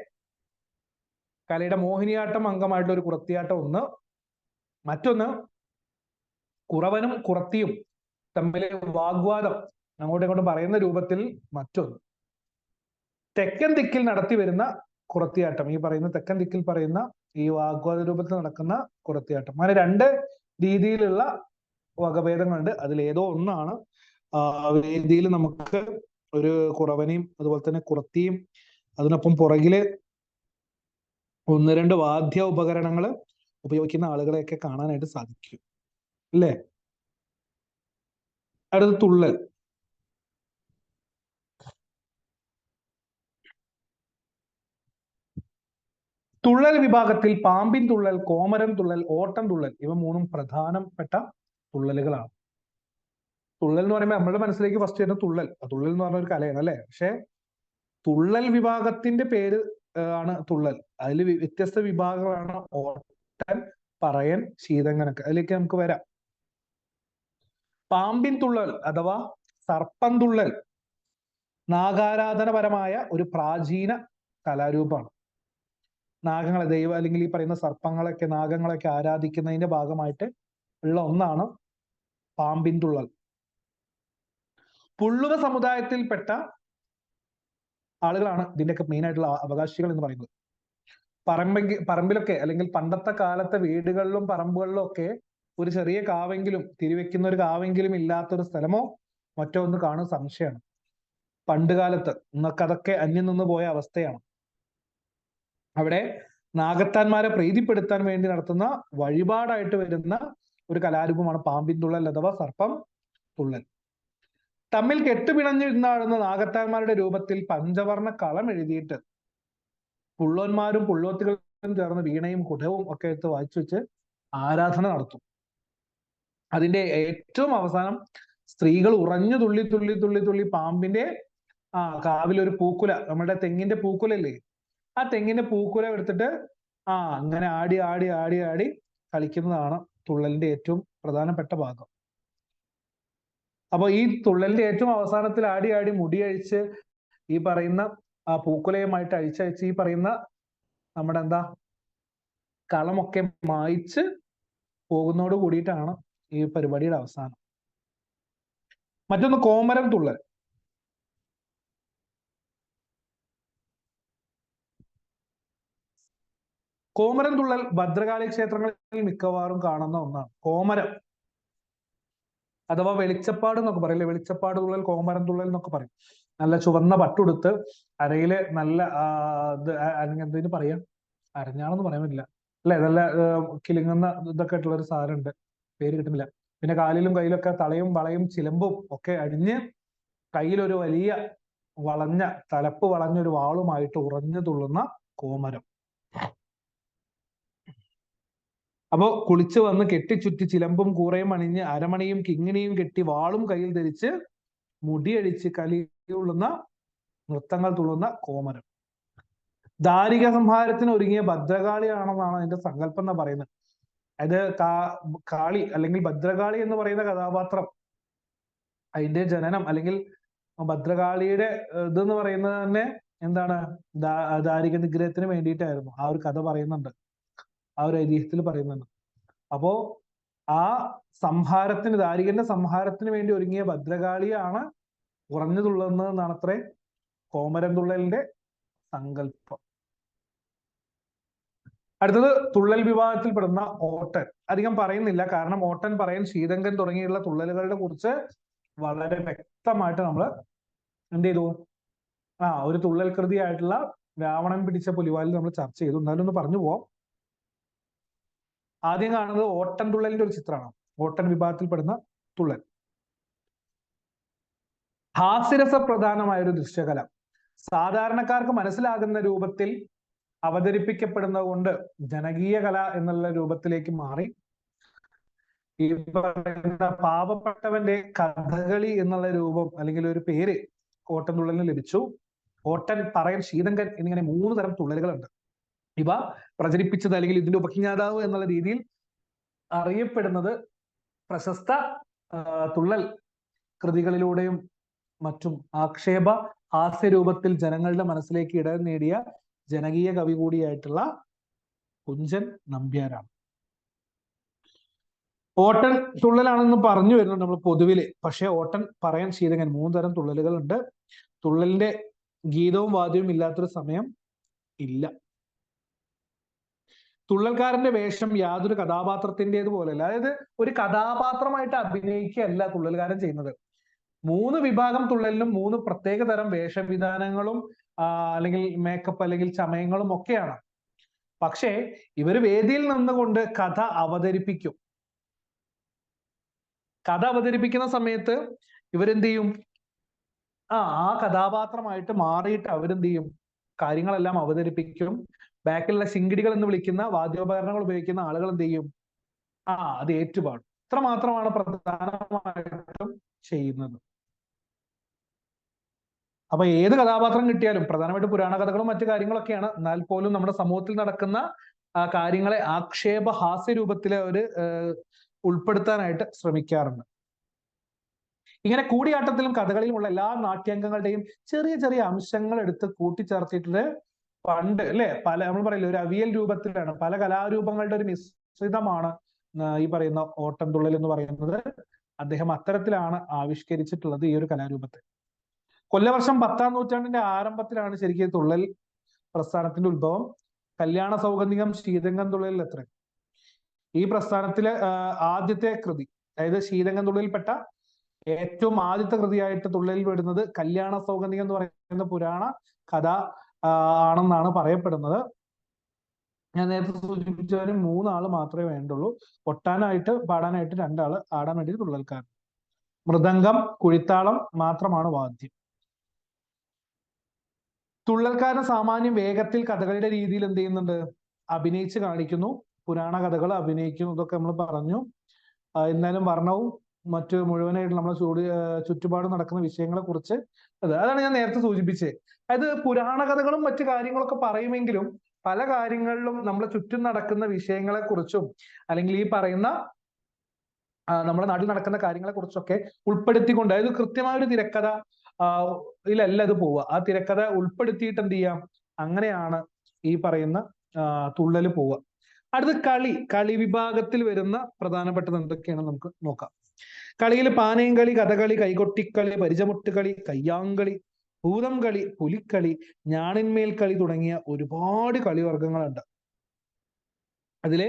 കലയുടെ മോഹിനിയാട്ടം അംഗമായിട്ടുള്ള ഒരു കുറത്തിയാട്ടം ഒന്ന്. മറ്റൊന്ന് കുറവനും കുറത്തിയും തമ്മിലെ വാഗ്വാദം അങ്ങോട്ടും ഇങ്ങോട്ടും പറയുന്ന രൂപത്തിൽ മറ്റൊന്ന്. തെക്കൻ ദിക്കിൽ നടത്തി വരുന്ന കുറത്തിയാട്ടം, ഈ പറയുന്ന തെക്കൻ ദിക്കിൽ പറയുന്ന ഈ വാഗ്വാദ രൂപത്തിൽ നടക്കുന്ന കുറത്തിയാട്ടം. അങ്ങനെ രണ്ട് രീതിയിലുള്ള വകഭേദങ്ങളുണ്ട്. അതിലേതോ ഒന്നാണ് വേദിയിൽ നമുക്ക് ഒരു കുറവനെയും അതുപോലെ തന്നെ കുറത്തിയും അതിനൊപ്പം പുറകില് ഒന്ന് രണ്ട് വാദ്യ ഉപകരണങ്ങൾ ഉപയോഗിക്കുന്ന ആളുകളെയൊക്കെ കാണാനായിട്ട് സാധിക്കും അല്ലേ? അടുത്ത തുള്ളൽ. തുള്ളൽ വിഭാഗത്തിൽ പാമ്പിൻ തുള്ളൽ, കോമരം തുള്ളൽ, ഓട്ടം തുള്ളൽ ഇവ മൂന്നും പ്രധാനപ്പെട്ട തുള്ളലുകളാണ്. തുള്ളൽ എന്ന് പറയുമ്പോൾ നമ്മുടെ മനസ്സിലേക്ക് ഫസ്റ്റ് വരുന്ന തുള്ളൽ. തുള്ളൽ എന്ന് പറഞ്ഞ ഒരു കലയാണ് അല്ലെ? പക്ഷെ തുള്ളൽ വിഭാഗത്തിന്റെ പേര് ആണ് തുള്ളൽ. അതിൽ വ്യത്യസ്ത വിഭാഗങ്ങളാണ് ഓട്ടൻ, പറയൻ, ശീതങ്ങനൊക്കെ. അതിലേക്ക് നമുക്ക് വരാം. പാമ്പിൻ തുള്ളൽ അഥവാ സർപ്പം തുള്ളൽ നാഗാരാധനപരമായ ഒരു പ്രാചീന കലാരൂപമാണ്. നാഗങ്ങളെ ദൈവം അല്ലെങ്കിൽ ഈ പറയുന്ന സർപ്പങ്ങളൊക്കെ നാഗങ്ങളൊക്കെ ആരാധിക്കുന്നതിന്റെ ഭാഗമായിട്ട് ഉള്ള ഒന്നാണ് പാമ്പിൻ തുള്ളൽ. പുള്ളുവ സമുദായത്തിൽപ്പെട്ട ആളുകളാണ് ഇതിന്റെയൊക്കെ മെയിൻ ആയിട്ടുള്ള അവകാശികൾ എന്ന് പറയുന്നത്. പറമ്പിലൊക്കെ അല്ലെങ്കിൽ പണ്ടത്തെ കാലത്തെ വീടുകളിലും പറമ്പുകളിലും ഒക്കെ ഒരു ചെറിയ കാവെങ്കിലും തിരിവെക്കുന്ന ഒരു കാവെങ്കിലും ഇല്ലാത്തൊരു സ്ഥലമോ മറ്റോ ഒന്ന് കാണുന്ന സംശയമാണ്. പണ്ട് കാലത്ത് ഇന്നൊക്കെ അതൊക്കെ അന്യം നിന്ന് പോയ അവസ്ഥയാണ്. അവിടെ നാഗത്താന്മാരെ പ്രീതിപ്പെടുത്താൻ വേണ്ടി നടത്തുന്ന വഴിപാടായിട്ട് വരുന്ന ഒരു കലാരൂപമാണ് പാമ്പിൻ തുള്ളൽ അഥവാ സർപ്പം തുള്ളൽ. തമ്മിൽ കെട്ടുപിണഞ്ഞിരുന്നാടുന്ന നാഗത്താന്മാരുടെ രൂപത്തിൽ പഞ്ചവർണ്ണ കളം എഴുതിയിട്ട് പുള്ളോന്മാരും പുള്ളോത്തികളും ചേർന്ന് വീണയും കുടവും ഒക്കെ എടുത്ത് വായിച്ചു വെച്ച് ആരാധന നടത്തും. അതിന്റെ ഏറ്റവും അവസാനം സ്ത്രീകൾ ഉറഞ്ഞു തുള്ളി തുള്ളി തുള്ളി തുള്ളി പാമ്പിന്റെ കാവിലൊരു പൂക്കുല, നമ്മുടെ തെങ്ങിന്റെ പൂക്കുലല്ലേ, ആ തെങ്ങിന്റെ പൂക്കുല എടുത്തിട്ട് അങ്ങനെ ആടി ആടി ആടി ആടി കളിക്കുന്നതാണ് തുള്ളലിന്റെ ഏറ്റവും പ്രധാനപ്പെട്ട ഭാഗം. അപ്പൊ ഈ തുള്ളലിന്റെ ഏറ്റവും അവസാനത്തിൽ ആടി ആടി മുടിയഴിച്ച് ഈ പറയുന്ന പൂക്കുലയുമായിട്ട് അഴിച്ചഴിച്ച് ഈ പറയുന്ന നമ്മുടെ കളമൊക്കെ മായ്ച്ച് പോകുന്നതോട് കൂടിയിട്ടാണ് ഈ പരിപാടിയുടെ അവസാനം. മറ്റൊന്ന് കോമരം തുള്ളൽ. കോമരം തുള്ളൽ ഭദ്രകാളി ക്ഷേത്രങ്ങളിൽ മിക്കവാറും കാണുന്ന ഒന്നാണ്. കോമരം അഥവാ വെളിച്ചപ്പാട് എന്നൊക്കെ പറയില്ലേ, വെളിച്ചപ്പാട് തുള്ളൽ, കോമരം തുള്ളൽ എന്നൊക്കെ പറയും. നല്ല ചുവന്ന പട്ടുടുത്ത് അരയില് നല്ല എന്തിനു പറയാം, അരഞ്ഞാണെന്ന് പറയാൻ പറ്റില്ല അല്ലെ, നല്ല കിലുങ്ങുന്ന ഇതൊക്കെ ആയിട്ടുള്ള ഒരു സാധനമുണ്ട്, പേര് കിട്ടുന്നില്ല. പിന്നെ കാലിലും കയ്യിലൊക്കെ തളയും വളയും ചിലമ്പും ഒക്കെ അടിഞ്ഞ് കയ്യിലൊരു വലിയ വളഞ്ഞ തലപ്പ് വളഞ്ഞൊരു വാളുമായിട്ട് ഉറഞ്ഞു തുള്ളുന്ന കോമരം. അപ്പോ കുളിച്ചു വന്ന് കെട്ടിച്ചുറ്റി ചിലമ്പും കൂറയും അണിഞ്ഞ് അരമണിയും കിങ്ങിണിയും കെട്ടി വാളും കയ്യിൽ ധരിച്ച് മുടിയടിച്ച് കലിയുള്ളുന്ന നൃത്തങ്ങൾ തുള്ളുന്ന കോമരം. ദാരിക സംഹാരത്തിന് ഒരുങ്ങിയ ഭദ്രകാളിയാണെന്നാണ് അതിന്റെ സങ്കല്പം എന്ന് പറയുന്നത്. അത് കാളി അല്ലെങ്കിൽ ഭദ്രകാളി എന്ന് പറയുന്ന കഥാപാത്രം, അതിന്റെ ജനനം അല്ലെങ്കിൽ ഭദ്രകാളിയുടെ ഇതെന്ന് പറയുന്നത് തന്നെ എന്താണ്, ദാരിക നിഗ്രഹത്തിന് വേണ്ടിയിട്ടായിരുന്നു. ആ ഒരു കഥ പറയുന്നുണ്ട്, ആ ഒരു ഐതിഹ്യത്തിൽ പറയുന്നുണ്ട്. അപ്പോ ആ സംഹാരത്തിന്, ദാരികന്റെ സംഹാരത്തിന് വേണ്ടി ഒരുങ്ങിയ ഭദ്രകാളിയാണ് കുറഞ്ഞു തുള്ളുന്നതെന്നാണ് അത്രേ കോമരം തുള്ളലിന്റെ സങ്കല്പം. അടുത്തത് തുള്ളൽ വിഭാഗത്തിൽപ്പെടുന്ന ഓട്ടൻ. അധികം പറയുന്നില്ല, കാരണം ഓട്ടൻ, പറയൻ, ശീതങ്കൻ തുടങ്ങിയുള്ള തുള്ളലുകളുടെ കുറിച്ച് വളരെ വ്യക്തമായിട്ട് നമ്മൾ എന്ത് ചെയ്തു, ഒരു തുള്ളൽ കൃതിയായിട്ടുള്ള രാവണൻ പിടിച്ച പുലിവാലിൽ നമ്മൾ ചർച്ച ചെയ്തു. എന്നാലും ഒന്ന് പറഞ്ഞു പോവാം. ആദ്യം കാണുന്നത് ഓട്ടൻ തുള്ളലിന്റെ ഒരു ചിത്രമാണ്. ഓട്ടൻ വിഭാഗത്തിൽപ്പെടുന്ന തുള്ളൽ ഹാസ്യരസപ്രധാനമായ ഒരു ദൃശ്യകല, സാധാരണക്കാർക്ക് മനസ്സിലാകുന്ന രൂപത്തിൽ അവതരിപ്പിക്കപ്പെടുന്നത് കൊണ്ട് ജനകീയ കല എന്നുള്ള രൂപത്തിലേക്ക് മാറി. ഈ പറയുന്ന പാവപ്പെട്ടവന്റെ കഥകളി എന്നുള്ള രൂപം അല്ലെങ്കിൽ ഒരു പേര് ഓട്ടൻ തുള്ളലിന് ലഭിച്ചു. ഓട്ടൻ, പറയൻ, ശീതങ്കൻ എന്നിങ്ങനെ 3 തരം തുള്ളലുകളുണ്ട്. ഇവ പ്രചരിപ്പിച്ചത് അല്ലെങ്കിൽ ഇതിന്റെ ഉപജ്ഞാതാവ് എന്നുള്ള രീതിയിൽ അറിയപ്പെടുന്നത് പ്രശസ്ത തുള്ളൽ കൃതികളിലൂടെയും മറ്റും ആക്ഷേപ ഹാസ്യരൂപത്തിൽ ജനങ്ങളുടെ മനസ്സിലേക്ക് ഇടം നേടിയ ജനകീയ കവി കൂടിയായിട്ടുള്ള കുഞ്ചൻ നമ്പ്യാരാണ്. ഓട്ടൻ തുള്ളലാണെന്ന് പറഞ്ഞു വരുന്നുണ്ട് നമ്മൾ പൊതുവില്. പക്ഷെ ഓട്ടൻ, പറയൻ, ശീതങ്കൻ 3 തരം തുള്ളലുകൾ ഉണ്ട്. തുള്ളലിന്റെ ഗീതവും വാദ്യവും ഇല്ലാത്തൊരു സമയം ഇല്ല. തുള്ളൽക്കാരന്റെ വേഷം യാതൊരു കഥാപാത്രത്തിൻ്റെത് പോലെയല്ല. അതായത് ഒരു കഥാപാത്രമായിട്ട് അഭിനയിക്കുകയല്ല തുള്ളൽക്കാരൻ ചെയ്യുന്നത്. 3 വിഭാഗം തുള്ളലിനും 3 പ്രത്യേക തരം വേഷവിധാനങ്ങളും അല്ലെങ്കിൽ മേക്കപ്പ് അല്ലെങ്കിൽ ചമയങ്ങളും ഒക്കെയാണ്. പക്ഷേ ഇവര് വേദിയിൽ നിന്നുകൊണ്ട് കഥ അവതരിപ്പിക്കും. കഥ അവതരിപ്പിക്കുന്ന സമയത്ത് ഇവരെന്ത് ചെയ്യും, ആ കഥാപാത്രമായിട്ട് മാറിയിട്ട് അവരെന്ത് ചെയ്യും, കാര്യങ്ങളെല്ലാം അവതരിപ്പിക്കും. ബാക്കിലുള്ള ശിങ്കിടികൾ എന്ന് വിളിക്കുന്ന വാദ്യോപകരണങ്ങൾ ഉപയോഗിക്കുന്ന ആളുകൾ എന്ത് ചെയ്യും, അത് ഏറ്റുപാടും. ഇത്ര മാത്രമാണ് പ്രധാനമായിട്ടും ചെയ്യുന്നത്. അപ്പൊ ഏത് കഥാപാത്രം കിട്ടിയാലും, പ്രധാനമായിട്ട് പുരാണ കഥകളും മറ്റു കാര്യങ്ങളൊക്കെയാണ്, എന്നാൽ പോലും നമ്മുടെ സമൂഹത്തിൽ നടക്കുന്ന കാര്യങ്ങളെ ആക്ഷേപ ഹാസ്യ രൂപത്തിൽ അവര് ഉൾപ്പെടുത്താനായിട്ട് ശ്രമിക്കാറുണ്ട്. ഇങ്ങനെ കൂടിയാട്ടത്തിലും കഥകളിലുമുള്ള എല്ലാ നാട്യാംഗങ്ങളുടെയും ചെറിയ ചെറിയ അംശങ്ങൾ എടുത്ത് കൂട്ടിച്ചേർത്തിട്ട് പണ്ട് അല്ലെ നമ്മൾ പറയില്ല, ഒരു അവിയൽ രൂപത്തിലാണ് പല കലാരൂപങ്ങളുടെ ഒരു മിശ്രിതമാണ് ഈ പറയുന്ന ഓട്ടംതുള്ളൽ എന്ന് പറയുന്നത്. അദ്ദേഹം അത്തരത്തിലാണ് ആവിഷ്കരിച്ചിട്ടുള്ളത് ഈ ഒരു കലാരൂപത്തെ. കൊല്ലവർഷം 10-ാം നൂറ്റാണ്ടിന്റെ ആരംഭത്തിലാണ് ശരിക്കും തുള്ളൽ പ്രസ്ഥാനത്തിന്റെ ഉത്ഭവം. കല്യാണ സൗഗന്ധികം ശീതങ്കം തുള്ളലിൽ എത്ര ഈ പ്രസ്ഥാനത്തിലെ ആദ്യത്തെ കൃതി, അതായത് ശീതങ്കം തുള്ളലിൽപ്പെട്ട ഏറ്റവും ആദ്യത്തെ കൃതിയായിട്ട് തുള്ളലിൽ വരുന്നത് കല്യാണ സൗഗന്ധികം എന്ന് പറയുന്ന പുരാണ കഥ ആണെന്നാണ് പറയപ്പെടുന്നത്. ഞാൻ നേരത്തെ സൂചിപ്പിച്ചവന് 3 ആള് മാത്രമേ വേണ്ടുള്ളൂ. ഒട്ടാനായിട്ട് പാടാനായിട്ട് 2 ആള്, ആടാൻ വേണ്ടി തുള്ളൽക്കാരൻ. മൃദംഗം, കുഴിത്താളം മാത്രമാണ് വാദ്യം. തുള്ളൽക്കാരൻ സാമാന്യം വേഗത്തിൽ കഥകളുടെ രീതിയിൽ എന്ത് ചെയ്യുന്നുണ്ട്, അഭിനയിച്ച് കാണിക്കുന്നു. പുരാണ കഥകൾ അഭിനയിക്കുന്നു, ഇതൊക്കെ നമ്മൾ പറഞ്ഞു. എന്നാലും വർണ്ണവും മറ്റു മുഴുവനായിട്ട് നമ്മൾ ചുറ്റുപാട് നടക്കുന്ന വിഷയങ്ങളെ കുറിച്ച് അതാണ് ഞാൻ നേരത്തെ സൂചിപ്പിച്ചത്. അതായത് പുരാണ കഥകളും മറ്റു കാര്യങ്ങളൊക്കെ പറയുമെങ്കിലും പല കാര്യങ്ങളിലും നമ്മളെ ചുറ്റും നടക്കുന്ന വിഷയങ്ങളെ കുറിച്ചും അല്ലെങ്കിൽ ഈ പറയുന്ന നമ്മുടെ നാട്ടിൽ നടക്കുന്ന കാര്യങ്ങളെ കുറിച്ചൊക്കെ ഉൾപ്പെടുത്തിക്കൊണ്ട്, അതായത് കൃത്യമായൊരു തിരക്കഥ ഇതിലല്ല അത് പോവുക. ആ തിരക്കഥ ഉൾപ്പെടുത്തിയിട്ട് എന്ത് ചെയ്യാം, അങ്ങനെയാണ് ഈ പറയുന്ന തുള്ളല് പോവുക. അടുത്ത് കളി വിഭാഗത്തിൽ വരുന്ന പ്രധാനപ്പെട്ടത് എന്തൊക്കെയാണ് നമുക്ക് നോക്കാം. കളിയിൽ പാനയും കളി, കഥകളി, കൈകൊട്ടിക്കളി, പരിചമുട്ടുകളി, കയ്യാങ്കളി, ഭൂതം കളി, പുലിക്കളി, ഞാണിന്മേൽ കളി തുടങ്ങിയ ഒരുപാട് കളിവർഗങ്ങളുണ്ട്. അതിലെ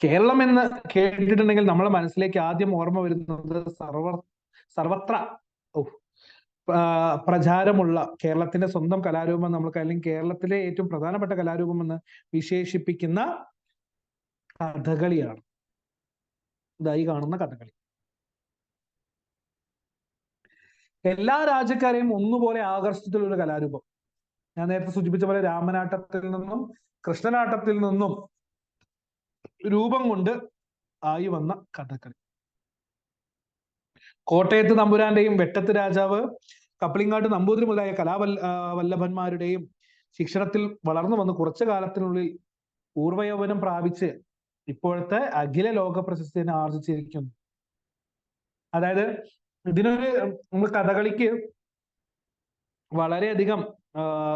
കേരളം എന്ന് കേട്ടിട്ടുണ്ടെങ്കിൽ നമ്മളെ മനസ്സിലേക്ക് ആദ്യം ഓർമ്മ വരുന്നത് സർവത്ര പ്രചാരമുള്ള കേരളത്തിന്റെ സ്വന്തം കലാരൂപം, നമ്മൾക്ക് അല്ലെങ്കിൽ കേരളത്തിലെ ഏറ്റവും പ്രധാനപ്പെട്ട കലാരൂപം എന്ന് വിശേഷിപ്പിക്കുന്ന കഥകളിയാണ്. ഇതായി കാണുന്ന കഥകളി എല്ലാ രാജ്യക്കാരെയും ഒന്നുപോലെ ആകർഷിച്ചിട്ടുള്ള ഒരു കലാരൂപം. ഞാൻ നേരത്തെ സൂചിപ്പിച്ച പോലെ രാമനാട്ടത്തിൽ നിന്നും കൃഷ്ണനാട്ടത്തിൽ നിന്നും രൂപം കൊണ്ട് ആയി വന്ന കഥകളി. കോട്ടയത്ത് തമ്പുരാന്റെയും വെട്ടത്ത് രാജാവ്, കപ്പളിങ്ങാട്ട് നമ്പൂതിരി മുതലായ കലാവല്ലഭന്മാരുടെയും ശിക്ഷണത്തിൽ വളർന്നു വന്ന് കുറച്ചു കാലത്തിനുള്ളിൽ പൂർവ്വയൗവനം പ്രാപിച്ച് ഇപ്പോഴത്തെ അഖില ലോക പ്രശസ്തി ആർജിച്ചിരിക്കുന്നു. അതായത് ഇതിനൊരു നമ്മൾ കഥകളിക്ക് വളരെയധികം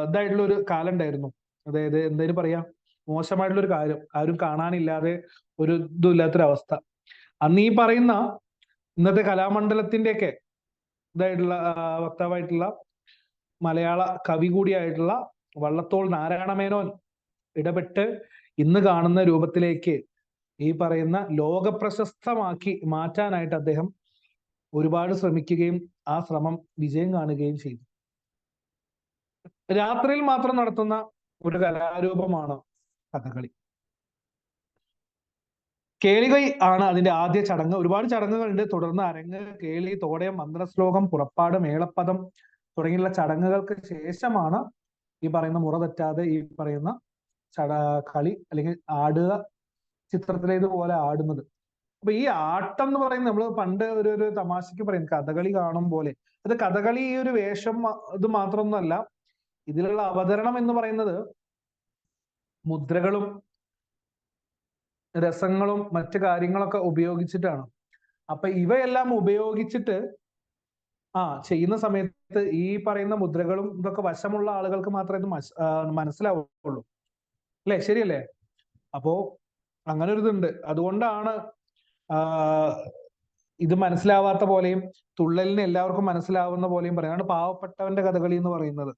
ഇതായിട്ടുള്ള ഒരു കാലം ഉണ്ടായിരുന്നു. അതായത് എന്തായാലും പറയാ, മോശമായിട്ടുള്ള ഒരു കാര്യം, ആരും കാണാനില്ലാതെ ഒരു ഇല്ലാത്തൊരവസ്ഥ. അന്ന് ഈ പറയുന്ന ഇന്നത്തെ കലാമണ്ഡലത്തിന്റെയൊക്കെ ഇതായിട്ടുള്ള വക്താവായിട്ടുള്ള മലയാള കവി കൂടിയായിട്ടുള്ള വള്ളത്തോൾ നാരായണ മേനോൻ ഇടപെട്ട് ഇന്ന് കാണുന്ന രൂപത്തിലേക്ക് ഈ പറയുന്ന ലോക പ്രശസ്തമാക്കി മാറ്റാനായിട്ട് അദ്ദേഹം ഒരുപാട് ശ്രമിക്കുകയും ആ ശ്രമം വിജയം കാണുകയും ചെയ്തു. രാത്രിയിൽ മാത്രം നടത്തുന്ന ഒരു കലാരൂപമാണ് കഥകളി. കേളികൈ ആണ് അതിന്റെ ആദ്യ ചടങ്ങ്. ഒരുപാട് ചടങ്ങുകളുണ്ട്. തുടർന്ന് അരങ്ങ്, കേളി, തോടയം, മന്ത്രശ്ലോകം, പുറപ്പാട്, മേളപ്പദം തുടങ്ങിയുള്ള ചടങ്ങുകൾക്ക് ശേഷമാണ് ഈ പറയുന്ന മുറ തെറ്റാതെ ഈ പറയുന്ന കളി അല്ലെങ്കിൽ ആടുക ചിത്രത്തിലേതുപോലെ ആടുന്നത്. അപ്പൊ ഈ ആട്ടം എന്ന് പറയുന്നത് നമ്മൾ പണ്ട് ഒരു തമാശക്ക് പറയും കഥകളി കാണും പോലെ. അത് കഥകളി ഈ ഒരു വേഷം ഇത് മാത്രമൊന്നുമല്ല, ഇതിലുള്ള അവതരണം എന്ന് പറയുന്നത് മുദ്രകളും രസങ്ങളും മറ്റു കാര്യങ്ങളൊക്കെ ഉപയോഗിച്ചിട്ടാണ്. അപ്പൊ ഇവയെല്ലാം ഉപയോഗിച്ചിട്ട് ചെയ്യുന്ന സമയത്ത് ഈ പറയുന്ന മുദ്രകളും ഇതൊക്കെ വശമുള്ള ആളുകൾക്ക് മാത്രമേ ഇത് മനസ്സിലാവുള്ളൂ. അല്ലെ? ശരിയല്ലേ? അപ്പോ അങ്ങനെ ഒരു ഇതുണ്ട്. അതുകൊണ്ടാണ് ഇത് മനസ്സിലാവാത്ത പോലെയും തുള്ളലിന് എല്ലാവർക്കും മനസ്സിലാവുന്ന പോലെയും പറയാണ് പാവപ്പെട്ടവന്റെ കഥകളി എന്ന് പറയുന്നത്.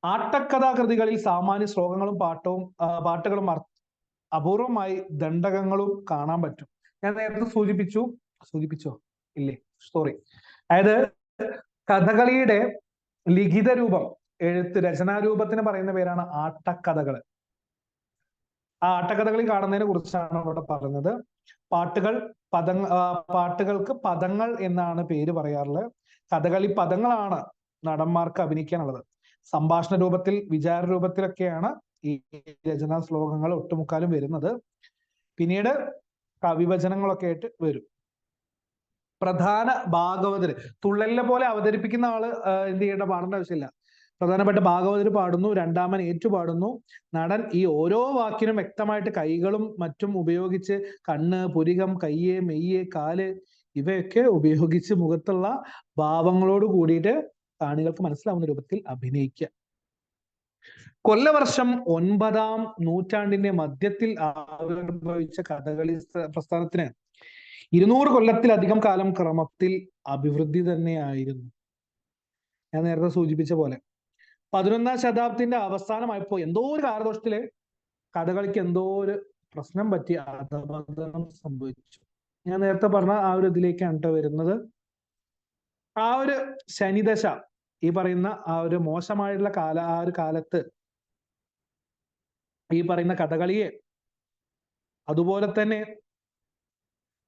ആട്ടക്കഥാകൃതികളിൽ സാമാന്യ ശ്ലോകങ്ങളും പാട്ടുകളും അപൂർവമായി ദണ്ഡകങ്ങളും കാണാൻ പറ്റും. ഞാൻ നേരത്തെ സൂചിപ്പിച്ചോ ഇല്ലേ? സോറി. അതായത് കഥകളിയുടെ ലിഖിത രൂപം, രചനാരൂപത്തിന് പറയുന്ന പേരാണ് ആട്ടക്കഥകൾ. ആ ആട്ടക്കഥകളി കാണുന്നതിനെ കുറിച്ചാണ് ഇവിടെ പറഞ്ഞത്. പാട്ടുകൾക്ക് പദങ്ങൾ എന്നാണ് പേര് പറയാറുള്ളത്. കഥകളി പദങ്ങളാണ് നടന്മാർക്ക് അഭിനയിക്കാനുള്ളത്. സംഭാഷണ രൂപത്തിൽ, വിചാര രൂപത്തിലൊക്കെയാണ് ഈ രചനാ ശ്ലോകങ്ങൾ ഒട്ടുമുക്കാലും വരുന്നത്. പിന്നീട് കവിവചനങ്ങളൊക്കെ ആയിട്ട് വരും. പ്രധാന ഭാഗവതര്, തുള്ളലിനെ പോലെ അവതരിപ്പിക്കുന്ന ആള് എന്ത് ചെയ്യേണ്ട, പാടേണ്ട ആവശ്യമില്ല. പ്രധാനപ്പെട്ട ഭാഗവതര് പാടുന്നു, രണ്ടാമൻ ഏറ്റുപാടുന്നു. നടൻ ഈ ഓരോ വാക്കിനും വ്യക്തമായിട്ട് കൈകളും മറ്റും ഉപയോഗിച്ച് കണ്ണ്, പുരികം, കയ്യ്, മെയ്യ്, കാല് ഇവയൊക്കെ ഉപയോഗിച്ച് മുഖത്തുള്ള ഭാവങ്ങളോട് കൂടിയിട്ട് കാണികൾക്ക് മനസ്സിലാവുന്ന രൂപത്തിൽ അഭിനയിക്കുക. കൊല്ലവർഷം 9-ാം നൂറ്റാണ്ടിന്റെ മധ്യത്തിൽ ആവിർഭവിച്ച കഥകളി പ്രസ്ഥാനത്തിന് 200 കൊല്ലത്തിലധികം കാലം ക്രമത്തിൽ അഭിവൃദ്ധി തന്നെയായിരുന്നു. ഞാൻ നേരത്തെ സൂചിപ്പിച്ച പോലെ 11-ാം ശതാബ്ദത്തിന്റെ അവസാനമായപ്പോ എന്തോ ഒരു കാലദോഷത്തില് കഥകളിക്ക് എന്തോ ഒരു പ്രശ്നം പറ്റി അധപതനം സംഭവിച്ചു. ഞാൻ നേരത്തെ പറഞ്ഞ ആ ഒരു ഇതിലേക്കാണ് വരുന്നത്. ആ ഒരു ശനിദശ, ഈ പറയുന്ന ആ ഒരു മോശമായിട്ടുള്ള ആ ഒരു കാലത്ത് ഈ പറയുന്ന കഥകളിയെ അതുപോലെ തന്നെ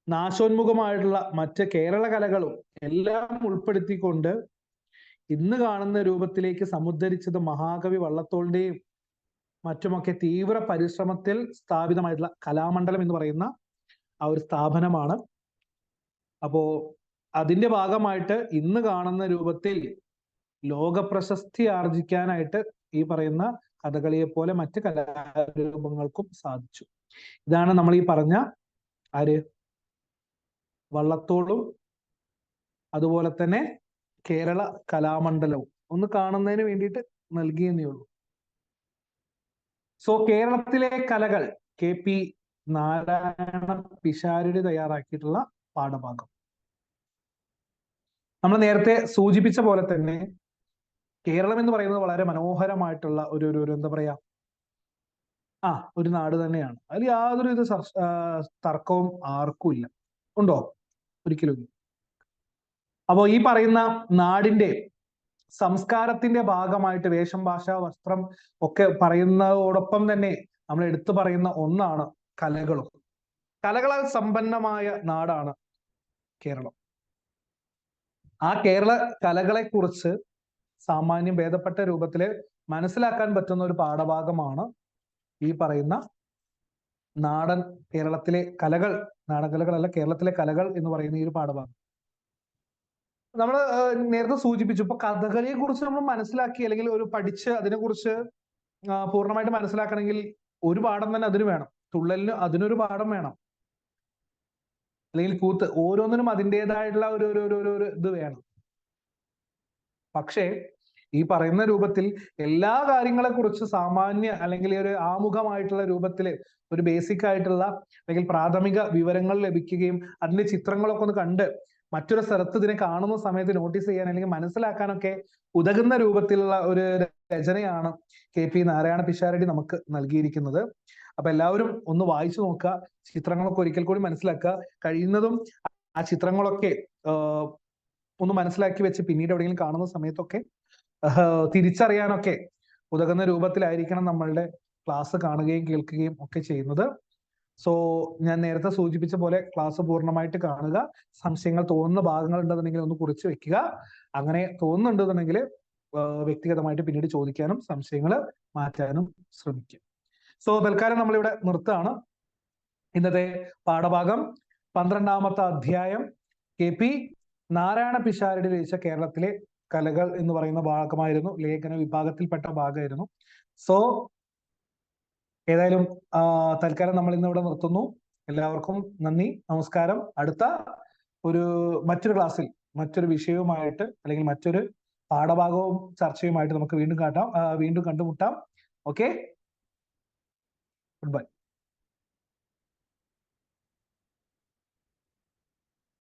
നാശോന്മുഖമായിട്ടുള്ള മറ്റ് കേരള കലകളും എല്ലാം ഉൾപ്പെടുത്തിക്കൊണ്ട് ഇന്ന് കാണുന്ന രൂപത്തിലേക്ക് സമുദ്ധരിച്ചത് മഹാകവി വള്ളത്തോളിന്റെയും മറ്റുമൊക്കെ തീവ്ര പരിശ്രമത്തിൽ സ്ഥാപിതമായിട്ടുള്ള കലാമണ്ഡലം എന്ന് പറയുന്ന ആ ഒരു സ്ഥാപനമാണ്. അപ്പോ അതിന്റെ ഭാഗമായിട്ട് ഇന്ന് കാണുന്ന രൂപത്തിൽ ലോക പ്രശസ്തി ആർജിക്കാനായിട്ട് ഈ പറയുന്ന കഥകളിയെ പോലെ മറ്റ് കലാരൂപങ്ങൾക്കും സാധിച്ചു. ഇതാണ് നമ്മൾ ഈ പറഞ്ഞ വള്ളത്തോളും അതുപോലെ തന്നെ കേരള കലാമണ്ഡലവും ഒന്ന് കാണുന്നതിന് വേണ്ടിയിട്ട് നൽകിയെന്നേ ഉള്ളൂ. സോ കേരളത്തിലെ കലകൾ KP നാരായണ പിഷാരടി തയ്യാറാക്കിയിട്ടുള്ള പാഠഭാഗം. നമ്മൾ നേരത്തെ സൂചിപ്പിച്ച പോലെ തന്നെ കേരളം എന്ന് പറയുന്നത് വളരെ മനോഹരമായിട്ടുള്ള ഒരു എന്താ പറയാ ഒരു നാട് തന്നെയാണ്. അതിൽ യാതൊരു തർക്കവും ആർക്കും ഇല്ല. ഉണ്ടോ? ഒരിക്കലും. അപ്പോ ഈ പറയുന്ന നാടിന്റെ സംസ്കാരത്തിന്റെ ഭാഗമായിട്ട് വേഷം, ഭാഷ, വസ്ത്രം ഒക്കെ പറയുന്നതോടൊപ്പം തന്നെ നമ്മൾ എടുത്തു പറയുന്ന ഒന്നാണ് കലകളും. കലകളാൽ സമ്പന്നമായ നാടാണ് കേരളം. ആ കേരള കലകളെ കുറിച്ച് സാമാന്യം ഭേദപ്പെട്ട രൂപത്തിൽ മനസ്സിലാക്കാൻ പറ്റുന്ന ഒരു പാഠഭാഗമാണ് ഈ പറയുന്ന കേരളത്തിലെ കലകൾ, നാടൻ കലകളല്ല, കേരളത്തിലെ കലകൾ എന്ന് പറയുന്ന ഈ ഒരു പാഠഭാഗം. നമ്മൾ നേരത്തെ സൂചിപ്പിച്ചു. ഇപ്പൊ കഥകളിയെ കുറിച്ച് നമ്മൾ മനസ്സിലാക്കി അല്ലെങ്കിൽ ഒരു പഠിച്ച് അതിനെക്കുറിച്ച് പൂർണ്ണമായിട്ട് മനസ്സിലാക്കണമെങ്കിൽ ഒരു പാഠം തന്നെ അതിന് വേണം. തുള്ളലിന് അതിനൊരു പാഠം വേണം, അല്ലെങ്കിൽ കൂത്ത്, ഓരോന്നിനും അതിൻ്റെതായിട്ടുള്ള ഒരു ഇത് വേണം. പക്ഷേ ഈ പറയുന്ന രൂപത്തിൽ എല്ലാ കാര്യങ്ങളെ കുറിച്ച് സാമാന്യ അല്ലെങ്കിൽ ഒരു ആമുഖമായിട്ടുള്ള രൂപത്തില് ഒരു ബേസിക് ആയിട്ടുള്ള അല്ലെങ്കിൽ പ്രാഥമിക വിവരങ്ങൾ ലഭിക്കുകയും അതിന്റെ ചിത്രങ്ങളൊക്കെ ഒന്ന് കണ്ട് മറ്റൊരു സ്ഥലത്ത് ഇതിനെ കാണുന്ന സമയത്ത് നോട്ടീസ് ചെയ്യാൻ അല്ലെങ്കിൽ മനസ്സിലാക്കാനൊക്കെ ഉതകുന്ന രൂപത്തിലുള്ള ഒരു രചനയാണ് KP നാരായണ പിഷാരടി നമുക്ക് നൽകിയിരിക്കുന്നത്. അപ്പൊ എല്ലാവരും ഒന്ന് വായിച്ചു നോക്കുക, ചിത്രങ്ങളൊക്കെ ഒരിക്കൽ കൂടി മനസ്സിലാക്കുക. കഴിയുന്നതും ആ ചിത്രങ്ങളൊക്കെ ഒന്ന് മനസ്സിലാക്കി വെച്ച് പിന്നീട് എവിടെയെങ്കിലും കാണുന്ന സമയത്തൊക്കെ തിരിച്ചറിയാനൊക്കെ ഉതകുന്ന രൂപത്തിലായിരിക്കണം നമ്മളുടെ ക്ലാസ് കാണുകയും കേൾക്കുകയും ഒക്കെ ചെയ്യുന്നത്. സോ ഞാൻ നേരത്തെ സൂചിപ്പിച്ച പോലെ ക്ലാസ് പൂർണ്ണമായിട്ട് കാണുക. സംശയങ്ങൾ തോന്നുന്ന ഭാഗങ്ങൾ ഉണ്ടെന്നുണ്ടെങ്കിൽ ഒന്ന് കുറിച്ച് വെക്കുക. അങ്ങനെ തോന്നുന്നുണ്ടെന്നുണ്ടെങ്കിൽ വ്യക്തിഗതമായിട്ട് പിന്നീട് ചോദിക്കാനും സംശയങ്ങൾ മാറ്റാനും ശ്രമിക്കും. സോ തൽക്കാലം നമ്മളിവിടെ നിർത്താണ്. ഇന്നത്തെ പാഠഭാഗം 12ാമത്തെ അധ്യായം KP നാരായണ പിഷാരടി രചിച്ച കേരളത്തിലെ കലകൾ എന്ന് പറയുന്ന ഭാഗമായിരുന്നു, ലേഖന വിഭാഗത്തിൽപ്പെട്ട ഭാഗമായിരുന്നു. സോ ഏതായാലും തൽക്കാലം നമ്മൾ ഇന്ന് ഇവിടെ നിർത്തുന്നു. എല്ലാവർക്കും നന്ദി, നമസ്കാരം. അടുത്ത മറ്റൊരു ക്ലാസ്സിൽ മറ്റൊരു വിഷയവുമായിട്ട് അല്ലെങ്കിൽ മറ്റൊരു പാഠഭാഗവും ചർച്ചയുമായിട്ട് നമുക്ക് വീണ്ടും കണ്ടുമുട്ടാം. Okay, good bye.